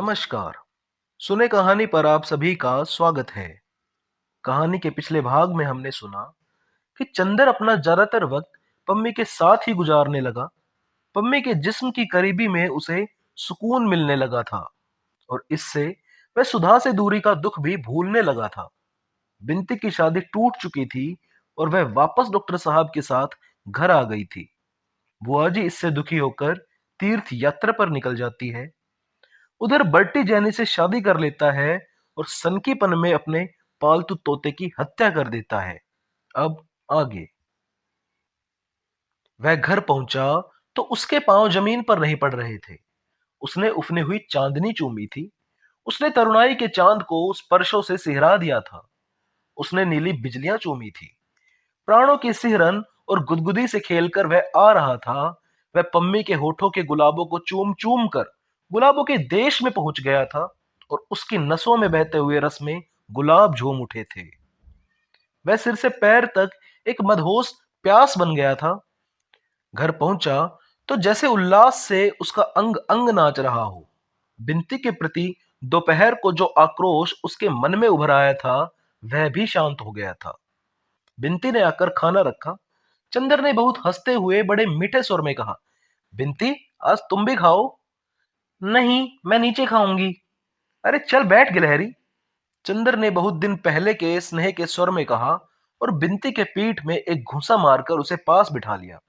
नमस्कार। सुने कहानी पर आप सभी का स्वागत है। कहानी के पिछले भाग में हमने सुना कि चंदर अपना ज्यादातर वक्त पम्मी के साथ ही गुजारने लगा। पम्मी के जिस्म की करीबी में उसे सुकून मिलने लगा था और इससे वह सुधा से दूरी का दुख भी भूलने लगा था। बिनती की शादी टूट चुकी थी और वह वापस डॉक्टर साहब के साथ घर आ गई थी। बुआ जी इससे दुखी होकर तीर्थ यात्रा पर निकल जाती है। उधर बर्टी जैनी से शादी कर लेता है और सनकीपन में अपने पालतू तोते की हत्या कर देता है। अब आगे। वह घर पहुंचा तो उसके पांव जमीन पर नहीं पड़ रहे थे। उसने उफने हुई चांदनी चूमी थी। उसने तरुणाई के चांद को स्पर्शों से सिहरा दिया था। उसने नीली बिजलियां चूमी थी। प्राणों की सिहरन और गुदगुदी से खेलकर वह आ रहा था। वह पम्मी के होठों के गुलाबों को चूम चूम कर गुलाबों के देश में पहुंच गया था और उसकी नसों में बहते हुए रस में गुलाब झूम उठे थे। वह सिर से पैर तक एक मदहोश प्यास बन गया था। घर पहुंचा तो जैसे उल्लास से उसका अंग अंग नाच रहा हो। बिनती के प्रति दोपहर को जो आक्रोश उसके मन में उभर आया था वह भी शांत हो गया था। बिनती ने आकर खाना रखा। चंदर ने बहुत हंसते हुए बड़े मीठे स्वर में कहा, बिनती, आज तुम भी खाओ। नहीं, मैं नीचे खाऊंगी। अरे चल बैठ गिलहरी। चंदर ने बहुत दिन पहले के स्नेह के स्वर में कहा और बिनती के पीठ में एक घूंसा मारकर उसे पास बिठा लिया।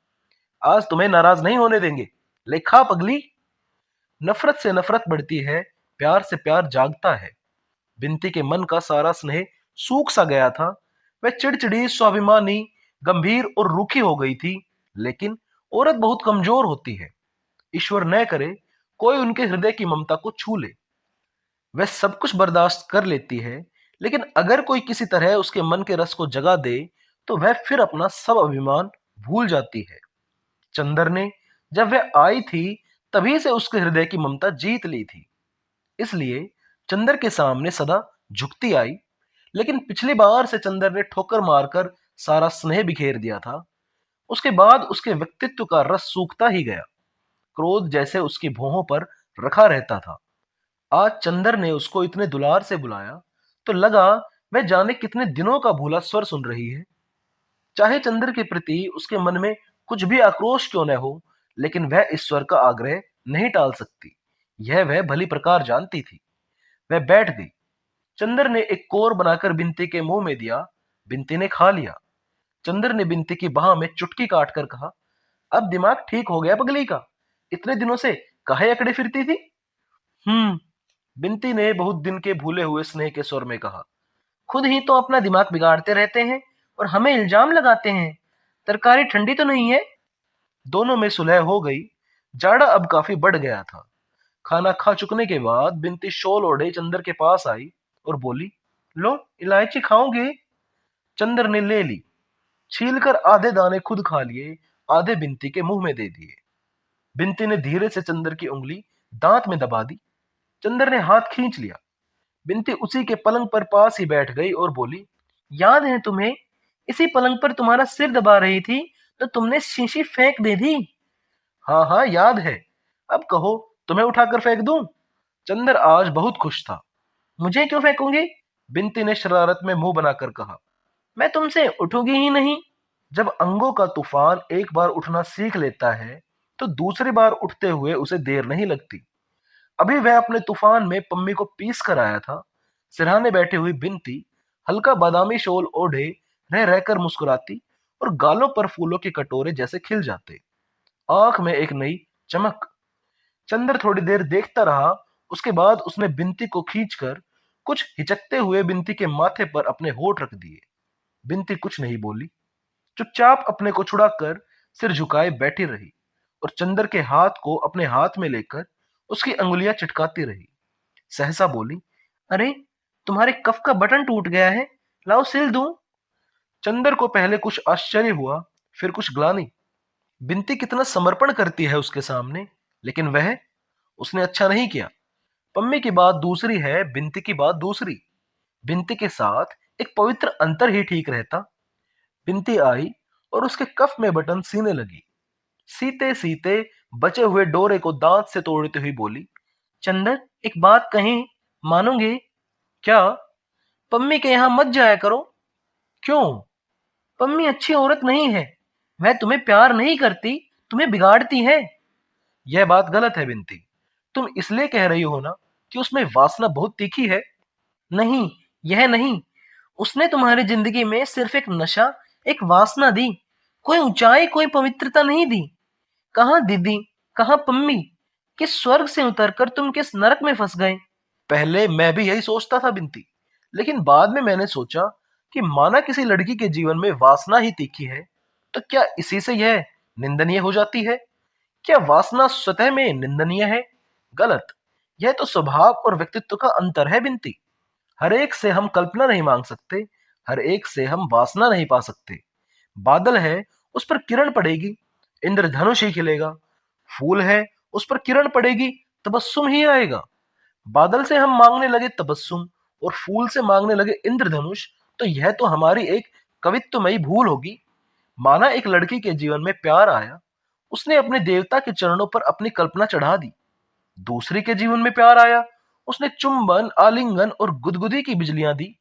आज तुम्हें नाराज नहीं होने देंगे। ले खा पगली। नफरत से नफरत बढ़ती है, प्यार से प्यार जागता है। बिनती के मन का सारा स्नेह सूख सा गया था। वह चिड़चिड़ी, स्वाभिमानी, गंभीर और रूखी हो गई थी। लेकिन औरत बहुत कमजोर होती है। ईश्वर न करे कोई उनके हृदय की ममता को छू ले। वह सब कुछ बर्दाश्त कर लेती है, लेकिन अगर कोई किसी तरह उसके मन के रस को जगा दे तो वह फिर अपना सब अभिमान भूल जाती है। चंदर ने जब वह आई थी तभी से उसके हृदय की ममता जीत ली थी। इसलिए चंदर के सामने सदा झुकती आई। लेकिन पिछली बार से चंदर ने ठोकर मारकर सारा स्नेह बिखेर दिया था। उसके बाद उसके व्यक्तित्व का रस सूखता ही गया। क्रोध जैसे उसकी भौहों पर रखा रहता था। आज चंदर ने उसको इतने दुलार से बुलाया तो लगा वह जाने कितने दिनों का भूला स्वर सुन रही है। चाहे चंदर के प्रति उसके मन में कुछ भी आक्रोश क्यों न हो, लेकिन वह इस स्वर का आग्रह नहीं टाल सकती। यह वह भली प्रकार जानती थी। वह बैठ गई। चंदर ने एक कोर बनाकर बिनती के मुंह में दिया। बिनती ने खा लिया। चंदर ने बिनती की बाह में चुटकी काट कर कहा, अब दिमाग ठीक हो गया पगली का। इतने दिनों से काहे अकड़े फिरती थी। बिनती ने बहुत दिन के भूले हुए स्नेह के स्वर में कहा, खुद ही तो अपना दिमाग बिगाड़ते रहते हैं और हमें इल्जाम लगाते हैं। तरकारी ठंडी तो नहीं है। दोनों में सुलह हो गई। जाड़ा अब काफी बढ़ गया था। खाना खा चुकने के बाद बिनती शॉल ओढ़े चंदर के पास आई और बोली, लो इलायची खाओगे। चंदर ने ले ली। छीलकर आधे दाने खुद खा लिए, आधे बिनती के मुंह में दे दिए। बिनती ने धीरे से चंदर की उंगली दांत में दबा दी। चंदर ने हाथ खींच लिया। बिनती उसी के पलंग पर पास ही बैठ गई और बोली, याद है तुम्हें, इसी पलंग पर तुम्हारा सिर दबा रही थी तो तुमने शीशी फेंक दे दी। हाँ हाँ याद है। अब कहो, तुम्हें उठाकर फेंक दूं। चंदर आज बहुत खुश था। मुझे क्यों फेंकूंगी। बिनती ने शरारत में मुंह बनाकर कहा, मैं तुमसे उठूंगी ही नहीं। जब अंगों का तूफान एक बार उठना सीख लेता है तो दूसरी बार उठते हुए उसे देर नहीं लगती। अभी वह अपने तूफान में पम्मी को पीस कर आया था। सिरहाने बैठी हुई बिनती हल्का बादामी शोल ओढ़े रह रहकर मुस्कुराती और गालों पर फूलों के कटोरे जैसे खिल जाते। आंख में एक नई चमक। चंद्र थोड़ी देर देखता रहा। उसके बाद उसने बिनती को खींचकर कुछ हिचकते हुए बिनती के माथे पर अपने होठ रख दिए। बिनती कुछ नहीं बोली। चुपचाप अपने को छुड़ाकर सिर झुकाए बैठी रही और चंद्र के हाथ को अपने हाथ में लेकर उसकी अंगुलियां चिटकाती रही। सहसा बोली, अरे तुम्हारे कफ का बटन टूट गया है, लाओ सिल दूं। चंदर को पहले कुछ आश्चर्य हुआ, फिर कुछ ग्लानि। बिनती कितना समर्पण करती है उसके सामने, लेकिन वह उसने अच्छा नहीं किया। पम्मी की बात दूसरी है, बिनती की बात दूसरी। बिनती के साथ एक पवित्र अंतर ही ठीक रहता। बिनती आई और उसके कफ में बटन सीने लगी। सीते सीते बचे हुए डोरे को दांत से तोड़ते हुई बोली, चंदर, एक बात कहीं मानोगे क्या? पम्मी के यहाँ मत जाया करो। क्यों? पम्मी अच्छी औरत नहीं है। वह तुम्हें प्यार नहीं करती, तुम्हें बिगाड़ती है। यह बात गलत है बिंती। तुम इसलिए कह रही हो ना कि उसमें वासना बहुत तीखी है। नहीं, यह नहीं। उसने तुम्हारी जिंदगी में सिर्फ एक नशा, एक वासना दी। कोई ऊंचाई, कोई पवित्रता नहीं दी। कहाँ दीदी, कहाँ पम्मी? किस स्वर्ग से उतरकर तुम किस नरक में फंस गए? पहले मैं भी यही सोचता था बिंती, लेकिन बाद में मैंने सोचा कि माना किसी लड़की के जीवन में वासना ही तीखी है, तो क्या इसी से यह निंदनीय हो जाती है? क्या वासना स्वतः में निंदनीय है? गलत। यह तो स्वभाव और व्यक्तित्व का अंतर है बिंती। हर एक से हम कल्पना नहीं मांग सकते, हर एक से हम वासना नहीं पा सकते। बादल है, उस पर किरण पड़ेगी, इंद्रधनुष ही खिलेगा। फूल है, उस पर किरण पड़ेगी, तबस्सुम ही आएगा। बादल से हम मांगने लगे तबस्सुम और फूल से मांगने लगे इंद्रधनुष, तो यह तो हमारी एक कवित्वमयी भूल होगी। माना एक लड़की के जीवन में प्यार आया, उसने अपने देवता के चरणों पर अपनी कल्पना चढ़ा दी। दूसरी के जीवन में प्यार आया, उसने चुंबन, आलिंगन और गुदगुदी की बिजलियां दी।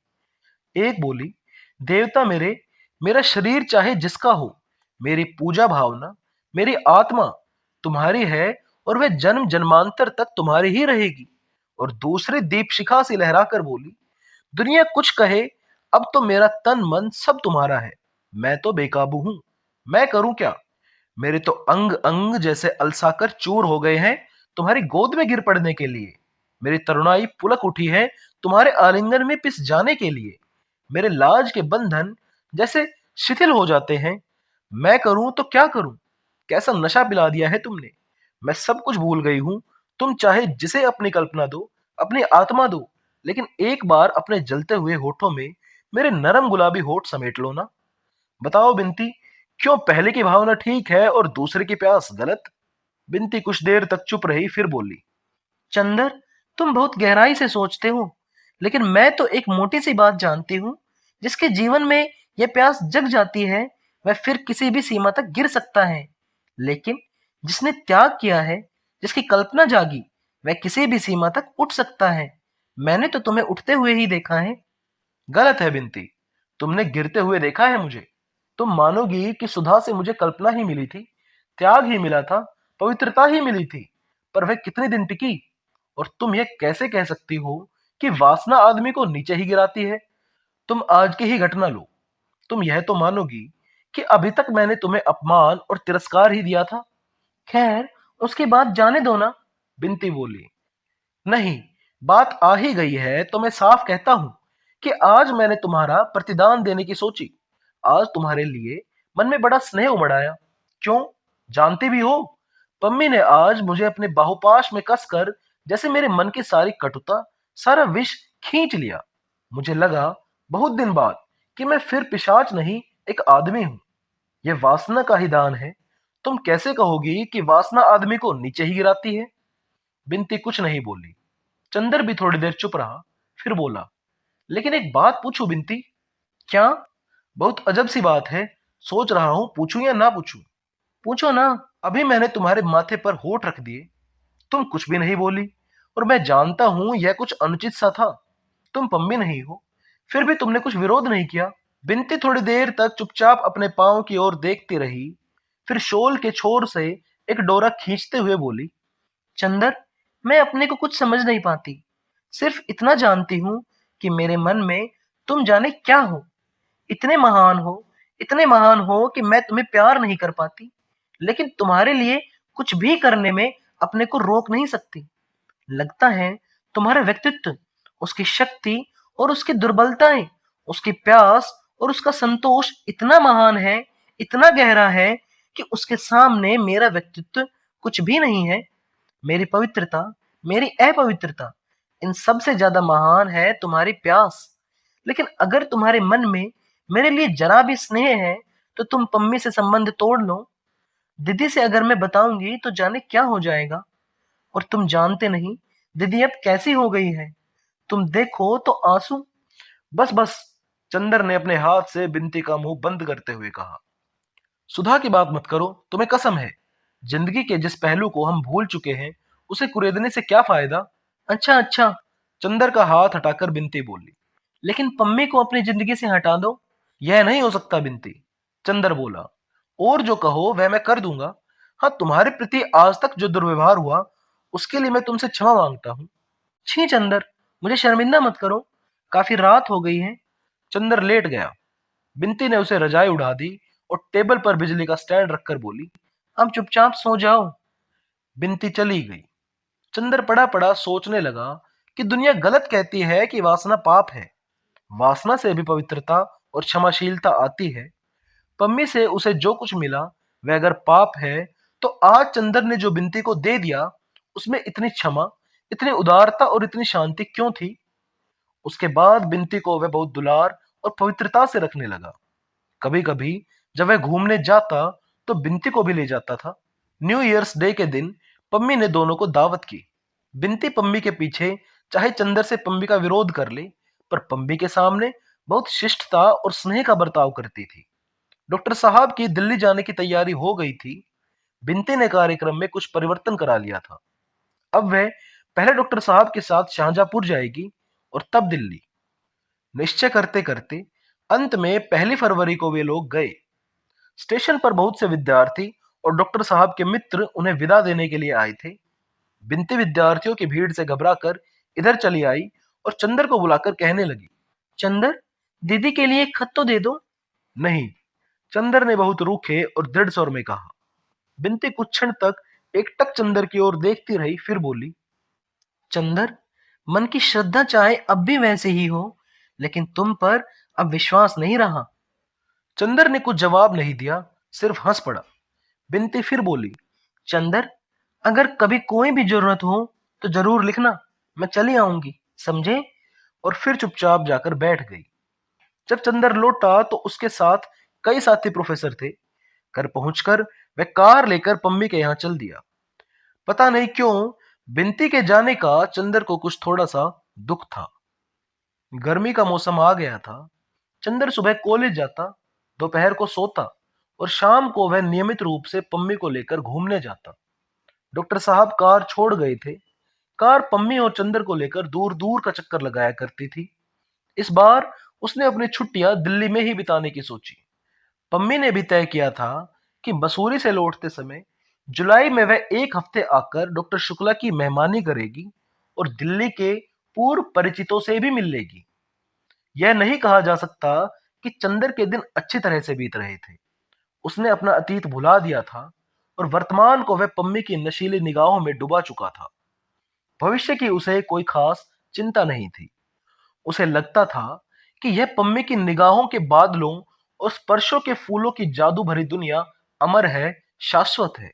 एक बोली, देवता मेरे, मेरा शरीर चाहे जिसका हो, मेरी पूजा भावना, मेरी आत्मा तुम्हारी है और वह जन्म जन्मांतर तक तुम्हारी ही रहेगी। और दूसरी दीप शिखा सी लहराकर बोली, दुनिया कुछ कहे, अब तो मेरा तन मन सब तुम्हारा है। मैं तो बेकाबू हूं, मैं करूं क्या? मेरे तो अंग अंग जैसे अलसाकर चूर हो गए हैं तुम्हारी गोद में गिर पड़ने के लिए। मेरी तरुणाई पुलक उठी है तुम्हारे आलिंगन में पिस जाने के लिए। मेरे लाज के बंधन जैसे शिथिल हो जाते हैं। मैं करूं तो क्या करूं? कैसा नशा पिला दिया है तुमने। मैं सब कुछ भूल गई हूं। तुम चाहे जिसे अपनी कल्पना दो, अपनी आत्मा दो, लेकिन एक बार अपने जलते हुए होठों में मेरे नरम गुलाबी होठ समेट लो ना। बताओ बिनती, क्यों पहले की भावना ठीक है और दूसरे की प्यास गलत? बिनती कुछ देर तक चुप रही, फिर बोली, चंदर, तुम बहुत गहराई से सोचते हो, लेकिन मैं तो एक मोटी सी बात जानती हूँ। जिसके जीवन में यह प्यास जग जाती है, वह फिर किसी भी सीमा तक गिर सकता है। लेकिन जिसने त्याग किया है, जिसकी कल्पना जागी, वह किसी भी सीमा तक उठ सकता है। मैंने तो तुम्हें उठते हुए ही देखा है। गलत है बिनती, तुमने गिरते हुए देखा है मुझे। तुम मानोगी कि सुधा से मुझे कल्पना ही मिली थी, त्याग ही मिला था, पवित्रता ही मिली थी, पर वह कितने दिन टिकी? और तुम यह कैसे कह सकती हो कि वासना आदमी को नीचे ही गिराती है? तुम आज की ही घटना लो। तुम यह तो मानोगी कि अभी तक मैंने तुम्हें अपमान और तिरस्कार ही दिया था। खैर, उसकी बात जाने दो ना। बिनती बोली, नहीं, बात आ ही गई है तो मैं साफ कहता हूं कि आज मैंने तुम्हारा प्रतिदान देने की सोची। आज तुम्हारे लिए मन में बड़ा स्नेह उमड़ आया। क्यों? जानती भी हो, पम्मी ने आज मुझे अपने बाहुपाश में कसकर जैसे मेरे मन की सारी कटुता, सारा विष खींच लिया। मुझे लगा बहुत दिन बाद कि मैं फिर पिशाच नहीं, एक आदमी हूं। यह वासना का ही दान है। तुम कैसे कहोगी कि वासना आदमी को नीचे ही गिराती है? बिनती कुछ नहीं बोली। चंदर भी थोड़ी देर चुप रहा, फिर बोला, लेकिन एक बात पूछूं बिनती। क्या? बहुत अजब सी बात है, सोच रहा हूं पूछूं या ना पूछूं। पूछो ना। अभी मैंने तुम्हारे माथे पर होठ रख दिए, तुम कुछ भी नहीं बोली, और मैं जानता हूं यह कुछ अनुचित सा था। तुम पम्मी नहीं हो, फिर भी तुमने कुछ विरोध नहीं किया। बिनती थोड़ी देर तक चुपचाप अपने पांव की ओर देखती रही, फिर शोल के छोर से एक डोरा खींचते हुए बोली, चंदर, मैं अपने को कुछ समझ नहीं पाती। सिर्फ इतना जानती हूँ कि मेरे मन में तुम जाने क्या हो। इतने महान हो कि मैं तुम्हें प्यार नहीं कर पाती, लेकिन तुम्हारे लिए कुछ भी करने में अपने को रोक नहीं सकती। लगता है तुम्हारा व्यक्तित्व, उसकी शक्ति और उसकी दुर्बलताएं, उसकी प्यास और उसका संतोष इतना महान है, इतना गहरा है कि उसके सामने मेरा व्यक्तित्व कुछ भी नहीं है। मेरी पवित्रता, मेरी अपवित्रता, इन सब से ज्यादा महान है तुम्हारी प्यास। लेकिन अगर तुम्हारे मन में मेरे लिए जरा भी स्नेह है, तो तुम पम्मी से संबंध तोड़ लो। दीदी से अगर मैं बताऊंगी तो जाने क्या हो जाएगा। और तुम जानते नहीं दीदी अब कैसी हो गई है। तुम देखो तो आंसू। बस बस, चंदर ने अपने हाथ से बिनती का मुंह बंद करते हुए कहा, सुधा की बात मत करो, तुम्हें कसम है। जिंदगी के जिस पहलू को हम भूल चुके हैं, उसे कुरेदने से क्या फायदा? अच्छा अच्छा, चंदर का हाथ हटाकर बिनती बोली। लेकिन पम्मी को अपनी जिंदगी से हटा दो। यह नहीं हो सकता बिनती, चंदर बोला। और जो कहो वह मैं कर दूंगा। हाँ, तुम्हारे प्रति आज तक जो दुर्व्यवहार हुआ उसके लिए मैं तुमसे क्षमा मांगता हूँ। छी चंदर, मुझे शर्मिंदा मत करो। काफी रात हो गई है। चंदर लेट गया। बिनती ने उसे रजाई उड़ा दी और टेबल पर बिजली का स्टैंड रखकर बोली, अब चुपचाप सो जाओ। बिनती चली गई। चंदर पड़ा पड़ा सोचने लगा कि दुनिया गलत कहती है कि वासना पाप है। वासना से भी पवित्रता और क्षमाशीलता आती है। पम्मी से उसे जो कुछ मिला वह अगर पाप है, तो आज चंदर ने जो बिनती को दे दिया उसमें इतनी क्षमा, इतनी उदारता और इतनी शांति क्यों थी? उसके बाद बिनती को वह बहुत दुलार और पवित्रता से रखने लगा। कभी कभी जब वह घूमने जाता तो बिनती को भी ले जाता था। न्यू ईयर्स डे के दिन पम्मी ने दोनों को दावत की। बिनती पम्मी के पीछे चाहे चंदर से पम्मी का विरोध कर ले, पर पम्मी के सामने बहुत शिष्टता और स्नेह का बर्ताव करती थी। डॉक्टर साहब की दिल्ली जाने की तैयारी हो गई थी। बिनती ने कार्यक्रम में कुछ परिवर्तन करा लिया था। अब वह पहले डॉक्टर साहब के साथ शाहजहांपुर जाएगी और तब दिल्ली। निश्चय करते करते अंत में 1 फरवरी को वे लोग गए। स्टेशन पर बहुत से विद्यार्थी और डॉक्टर साहब के मित्र उन्हें विदा देने के लिए आए थे। बिनती विद्यार्थियों की भीड़ से घबराकर इधर चली आई और चंदर को बुलाकर कहने लगी, चंदर, दीदी के लिए एक खत तो दे दो। नहीं, चंदर ने बहुत रूखे और दृढ़ स्वर में कहा। बिनती कुछ क्षण तक एकटक चंदर की ओर देखती रही, फिर बोली, चंदर, मन की श्रद्धा चाहे अब भी वैसे ही हो, लेकिन तुम पर अब विश्वास नहीं रहा। चंदर ने कुछ जवाब नहीं दिया, सिर्फ हंस पड़ा। बिनती फिर बोली, चंदर, अगर कभी कोई भी जरूरत हो तो जरूर लिखना, मैं चली आऊंगी, समझे? और फिर चुपचाप जाकर बैठ गई। जब चंदर लौटा तो उसके साथ कई साथी प्रोफेसर थे। घर पहुंचकर वह कार लेकर पम्मी के यहाँ चल दिया। पता नहीं क्यों बिनती के जाने का चंदर को कुछ थोड़ा सा दुख था। गर्मी का मौसम आ गया था। चंदर सुबह कॉलेज जाता, दोपहर को सोता और शाम को वह नियमित रूप से पम्मी को लेकर घूमने जाता। डॉक्टर साहब कार छोड़ गए थे। कार पम्मी और चंदर को लेकर दूर दूर का चक्कर लगाया करती थी। इस बार उसने अपनी छुट्टियां दिल्ली में ही बिताने की सोची। पम्मी ने भी तय किया था कि मसूरी से लौटते समय जुलाई में वह एक हफ्ते आकर डॉक्टर शुक्ला की मेहमानी करेगी और दिल्ली के पूर्व परिचितों से भी मिल लेगी। यह नहीं कहा जा सकता कि चंदर के दिन अच्छी तरह से बीत रहे थे। उसने अपना अतीत भुला दिया था और वर्तमान को वह पम्मी की नशीली निगाहों में डुबा चुका था। भविष्य की उसे कोई खास चिंता नहीं थी। उसे लगता था कि यह पम्मी की निगाहों के बादलों और स्पर्शों के फूलों की जादू भरी दुनिया अमर है, शाश्वत है।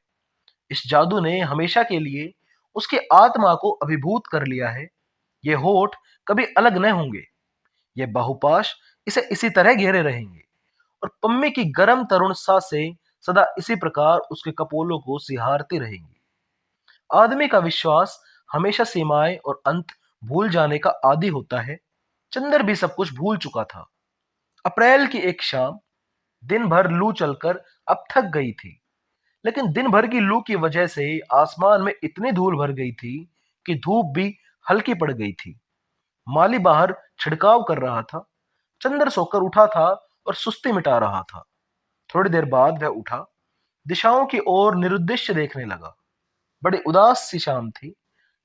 इस जादू ने हमेशा के लिए उसकी आत्मा को अभिभूत कर लिया है। ये होठ कभी अलग न होंगे। ये बाहुपाश इसे इसी तरह घेरे रहेंगे और पम्मी की गर्म तरुण सांसें सदा इसी प्रकार उसके कपोलों को सिहारती रहेंगी। आदमी का विश्वास हमेशा सीमाएं और अंत भूल जाने का आदी होता है। चंदर भी सब कुछ भूल चुका था। अप्रैल की एक शाम, दिन भर लू चलकर अब थक गई थी, लेकिन दिन भर की लू की वजह से आसमान में इतनी धूल भर गई थी कि धूप भी हल्की पड़ गई थी। माली बाहर छिड़काव कर रहा था। चंदर सोकर उठा था और सुस्ती मिटा रहा था। थोड़ी देर बाद वह उठा, दिशाओं की ओर निरुद्देश्य देखने लगा। बड़ी उदास सी शाम थी।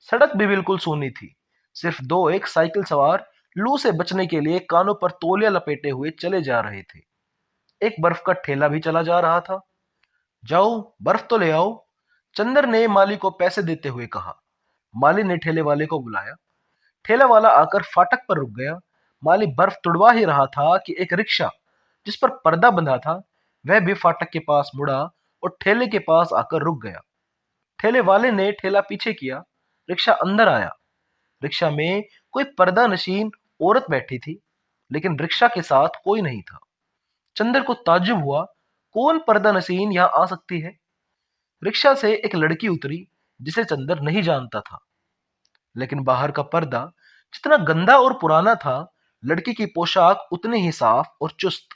सड़क भी बिल्कुल सूनी थी। सिर्फ दो एक साइकिल सवार लू से बचने के लिए कानों पर तौलिया लपेटे हुए चले जा रहे थे। एक बर्फ का ठेला भी चला जा रहा था। जाओ, बर्फ तो ले आओ, चंदर ने माली को पैसे देते हुए कहा। माली ने ठेले वाले को बुलाया। ठेला वाला आकर फाटक पर रुक गया। माली बर्फ तुड़वा ही रहा था कि एक रिक्शा जिस पर पर्दा बंधा था वह भी फाटक के पास मुड़ा और ठेले के पास आकर रुक गया। ठेले वाले ने ठेला पीछे किया। रिक्शा अंदर आया। रिक्शा में कोई पर्दा नशीन औरत बैठी थी, लेकिन रिक्शा के साथ कोई नहीं था। चंदर को ताज्जुब हुआ, कौन पर्दा नशीन यहां आ सकती है? रिक्शा से एक लड़की उतरी जिसे चंदर नहीं जानता था, लेकिन बाहर का पर्दा जितना गंदा और पुराना था, लड़की की पोशाक उतनी ही साफ और चुस्त।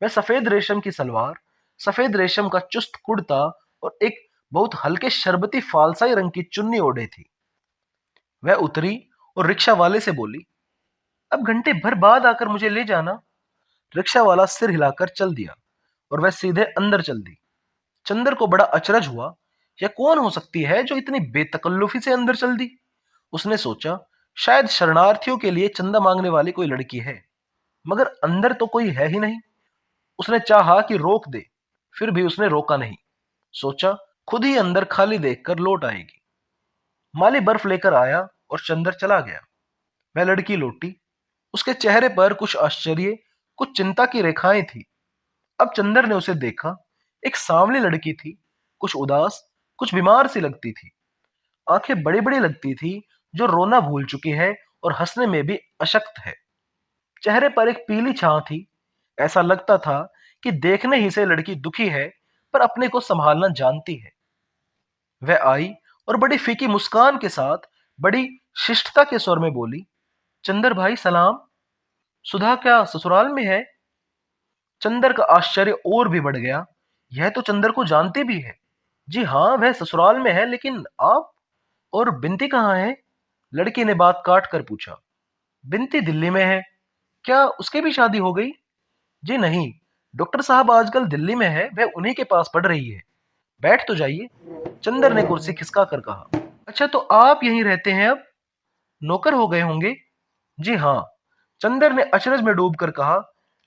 वह सफेद रेशम की सलवार, सफेद रेशम का चुस्त कुर्ता और एक बहुत हल्के शरबती फालसाई रंग की चुन्नी ओढ़े थी। वह उतरी और रिक्शा वाले से बोली, अब घंटे भर बाद आकर मुझे ले जाना। रिक्शा वाला सिर हिलाकर चल दिया और वह सीधे अंदर चल दी। चंदर को बड़ा अचरज हुआ, यह कौन हो सकती है जो इतनी बेतकल्लुफी से अंदर चल दी। उसने सोचा, शायद शरणार्थियों के लिए चंदा मांगने वाली कोई लड़की है, मगर अंदर तो कोई है ही नहीं। उसने चाहा कि रोक दे, फिर भी उसने रोका नहीं। सोचा, खुद ही अंदर खाली देखकर लौट आएगी। माली बर्फ लेकर आया और चंदर चला गया। वह लड़की लौटी। उसके चेहरे पर कुछ आश्चर्य, कुछ चिंता की रेखाएं थी। अब चंदर ने उसे देखा। एक सांवली लड़की थी, कुछ उदास, कुछ बीमार सी लगती थी। आंखें बड़ी बड़ी लगती थी, जो रोना भूल चुकी है और हंसने में भी अशक्त है। चेहरे पर एक पीली छां थी। ऐसा लगता था कि देखने ही से लड़की दुखी है, पर अपने को संभालना जानती है। वह आई और बड़ी फीकी मुस्कान के साथ बड़ी शिष्टता के स्वर में बोली, चंदर भाई सलाम। सुधा क्या ससुराल में है? चंदर का आश्चर्य और भी बढ़ गया। यह तो चंदर को जानती भी है। जी हाँ, वह ससुराल में है, लेकिन आप और बिंती कहाँ है? लड़की ने बात काट कर पूछा। बिंती दिल्ली में है। क्या उसकी भी शादी हो गई? जी नहीं, डॉक्टर साहब आजकल दिल्ली में है, वह उन्हीं के पास पढ़ रही है। बैठ तो जाइए, चंदर ने कुर्सी खिसका कर कहा। अच्छा, तो आप यहीं रहते हैं अब? नौकर हो गए होंगे? जी हाँ, चंदर ने अचरज में डूबकर कहा।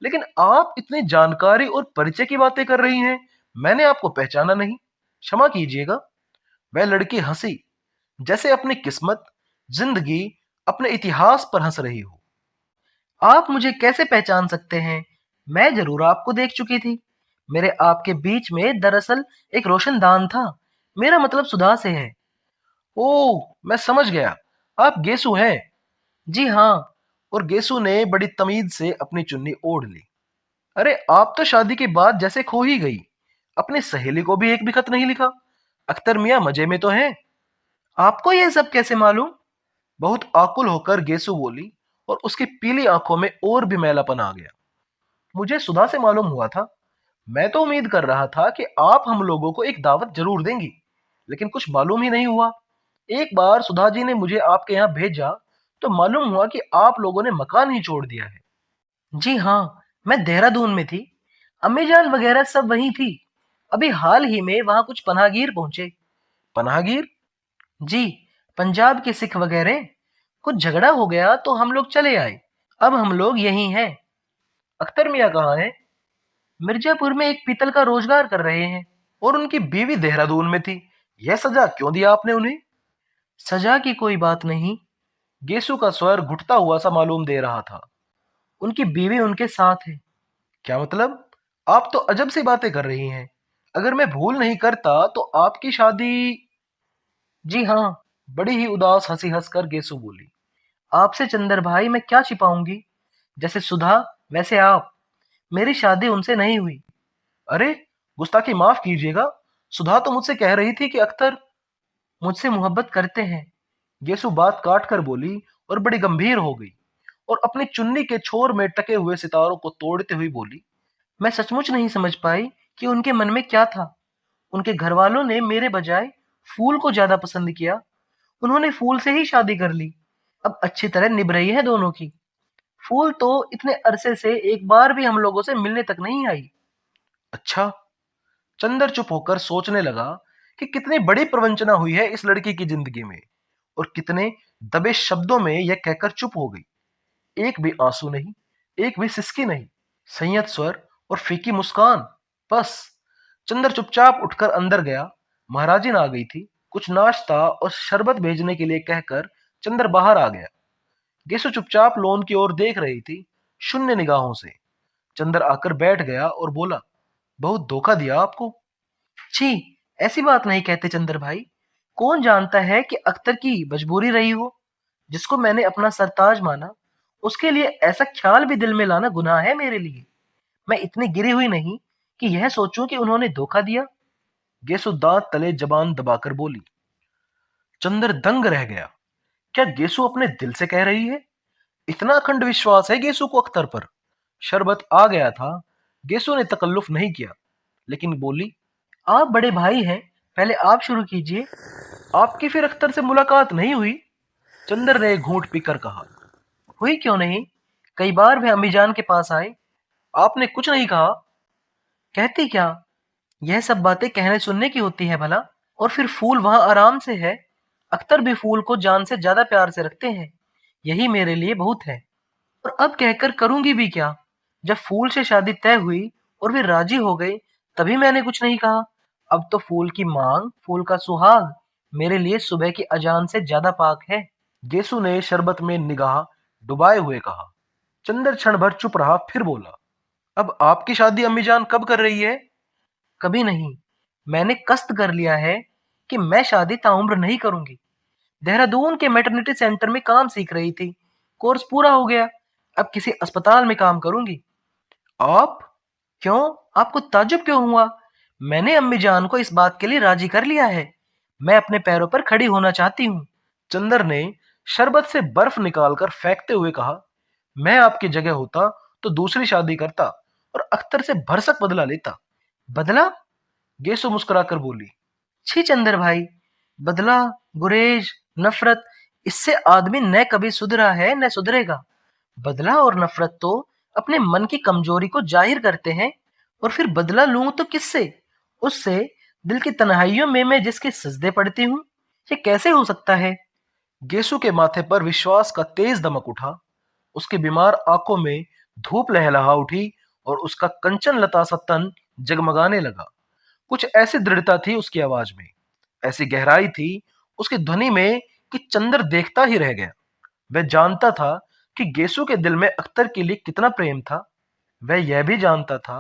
लेकिन आप इतनी जानकारी और परिचय की बातें कर रही हैं, मैंने आपको पहचाना नहीं, क्षमा कीजिएगा। वह लड़की हंसी, जैसे अपनी किस्मत, जिंदगी, अपने इतिहास पर हंस रही हो। आप मुझे कैसे पहचान सकते हैं? मैं जरूर आपको देख चुकी थी। मेरे आपके बीच में दरअसल एक रोशनदान था। मेरा मतलब सुधा से है। ओह, मैं समझ गया, आप गेसु हैं। जी हाँ। और गेसु ने बड़ी तमीज से अपनी चुन्नी ओढ़ ली। अरे, आप तो शादी के बाद जैसे खो ही गई। अपनी सहेली को भी एक भी खत नहीं लिखा। अख्तर मियां मजे में तो हैं। आपको यह सब कैसे मालूम? बहुत आकुल होकर गेसु बोली, और उसकी पीली आंखों में और भी मैलापन आ गया। मुझे सुधा से मालूम हुआ था। मैं तो उम्मीद कर रहा था कि आप हम लोगों को एक दावत जरूर देंगी, लेकिन कुछ मालूम ही नहीं हुआ। एक बार सुधा जी ने मुझे आपके यहाँ भेजा, तो मालूम हुआ कि आप लोगों ने मकान ही छोड़ दिया है। जी हाँ, मैं देहरादून में थी। अम्मी जान वगैरह सब वहीं थी। अभी हाल ही में वहां कुछ पनाहगीर पहुंचे। पनाहगीर? जी, पंजाब के सिख वगैरह। कुछ झगड़ा हो गया तो हम लोग चले आए। अब हम लोग यहीं हैं। अख्तर मियाँ कहाँ हैं? मिर्जापुर में एक पीतल का रोजगार कर रहे हैं। और उनकी बीवी देहरादून में थी। यह सजा क्यों दिया आपने उन्हें? सजा की कोई बात नहीं। गेसु का स्वर घुटता हुआ सा मालूम दे रहा था। उनकी बीवी उनके साथ है। क्या मतलब? आप तो अजब सी बातें कर रही हैं। अगर मैं भूल नहीं करता तो आपकी शादी। जी हाँ। बड़ी ही उदास हंसी हंसकर गेसु बोली, आपसे चंदर भाई मैं क्या छिपाऊंगी। जैसे सुधा, वैसे आप। मेरी शादी उनसे नहीं हुई। अरे, गुस्ताखी माफ कीजिएगा। सुधा तो मुझसे कह रही थी कि अख्तर मुझसे मोहब्बत करते हैं। गेसु बात काट कर बोली और बड़ी गंभीर हो गई, और अपनी चुन्नी के छोर में टके हुए सितारों को तोड़ते हुए बोली, मैं सचमुच नहीं समझ पाई कि उनके मन में क्या था। उनके घर वालों ने मेरे बजाय फूल को ज्यादा पसंद किया। उन्होंने फूल से ही शादी कर ली। अब अच्छी तरह निभ रही है दोनों की। फूल तो इतने अरसे से एक बार भी हम लोगों से मिलने तक नहीं आई। अच्छा। चंदर चुप होकर सोचने लगा कि कितनी बड़ी प्रवंचना हुई है इस लड़की की जिंदगी में, और कितने दबे शब्दों में यह कहकर चुप हो गई। एक भी आंसू नहीं, एक भी सिसकी नहीं, संयत स्वर और फीकी मुस्कान, बस। चंदर चुपचाप उठकर अंदर गया। महाराजिन आ गई थी। कुछ नाश्ता और शरबत भेजने के लिए कहकर चंदर बाहर आ गया। गेसु चुपचाप लोन की ओर देख रही थी, शून्य निगाहों से। चंदर आकर बैठ गया और बोला, बहुत धोखा दिया आपको। छी, ऐसी बात नहीं कहते चंदर भाई। कौन जानता है कि अख्तर की मजबूरी रही हो। जिसको मैंने अपना सरताज माना, उसके लिए ऐसा ख्याल भी दिल में लाना गुनाह है मेरे लिए। मैं इतनी गिरी हुई नहीं कि यह सोचूं कि उन्होंने धोखा दिया। गेसु दांत तले जबान दबाकर बोली। चंदर दंग रह गया। क्या गेसु अपने दिल से कह रही है? इतना अखंड विश्वास है गेसु को अख्तर पर? शरबत आ गया था। गेसु ने तकल्लुफ नहीं किया, लेकिन बोली, आप बड़े भाई हैं, पहले आप शुरू कीजिए। आपकी फिर अख्तर से मुलाकात नहीं हुई? चंदर ने घूंट पीकर कहा। हुई क्यों नहीं? कई बार वे अम्मीजान के पास आए, आपने कुछ नहीं कहा। कहती क्या? यह सब बातें कहने सुनने की होती है भला? और फिर फूल वहां आराम से है। अख्तर भी फूल को जान से ज्यादा प्यार से रखते हैं। यही मेरे लिए बहुत है। और अब कहकर करूंगी भी क्या? जब फूल से शादी तय हुई और वे राजी हो गए, तभी मैंने कुछ नहीं कहा। अब तो फूल की मांग, फूल का सुहाग मेरे लिए सुबह की अजान से ज्यादा पाक है। गेसु ने शरबत में निगाह डुबाए हुए कहा। चंदर क्षण भर चुप रहा, फिर बोला, अब आपकी शादी अम्मीजान कब कर रही है? कभी नहीं। मैंने कस्त कर लिया है कि मैं शादी ताउम्र नहीं करूंगी। देहरादून के मैटरनिटी सेंटर में काम सीख रही थी। कोर्स पूरा हो गया। अब किसी अस्पताल में काम करूंगी। आप? क्यों? आपको ताज्जुब क्यों हुआ? मैंने अम्मी जान को इस बात के लिए राजी कर लिया है। मैं अपने पैरों पर खड़ी होना चाहती हूँ। चंदर ने शरबत से बर्फ निकालकर फेंकते हुए कहा, मैं आपकी जगह होता तो दूसरी शादी करता और अख्तर से भरसक बदला लेता। बदला? गेसो मुस्कुराकर बोली। छी चंदर भाई, बदला, गुरेज, नफरत, इससे आदमी न कभी सुधरा है न सुधरेगा। बदला और नफरत तो अपने मन की कमजोरी को जाहिर करते हैं। और फिर बदला लूं तो किससे? उससे दिल की तन्हाइयों में मैं जिसके सजदे पड़ती हूँ। ये कैसे हो सकता है? गेसु के माथे पर विश्वास का तेज दमक उठा। उसकी बीमार आंखों में धूप लहलहा उठी और उसका कंचन लता सा तन जगमगाने लगा। कुछ ऐसी दृढ़ता थी उसकी आवाज में, ऐसी गहराई थी उसकी ध्वनि में कि चंदर देखता ही रह गया। वह जानता था कि गेसु के दिल में अख्तर के लिए कितना प्रेम था। वह यह भी जानता था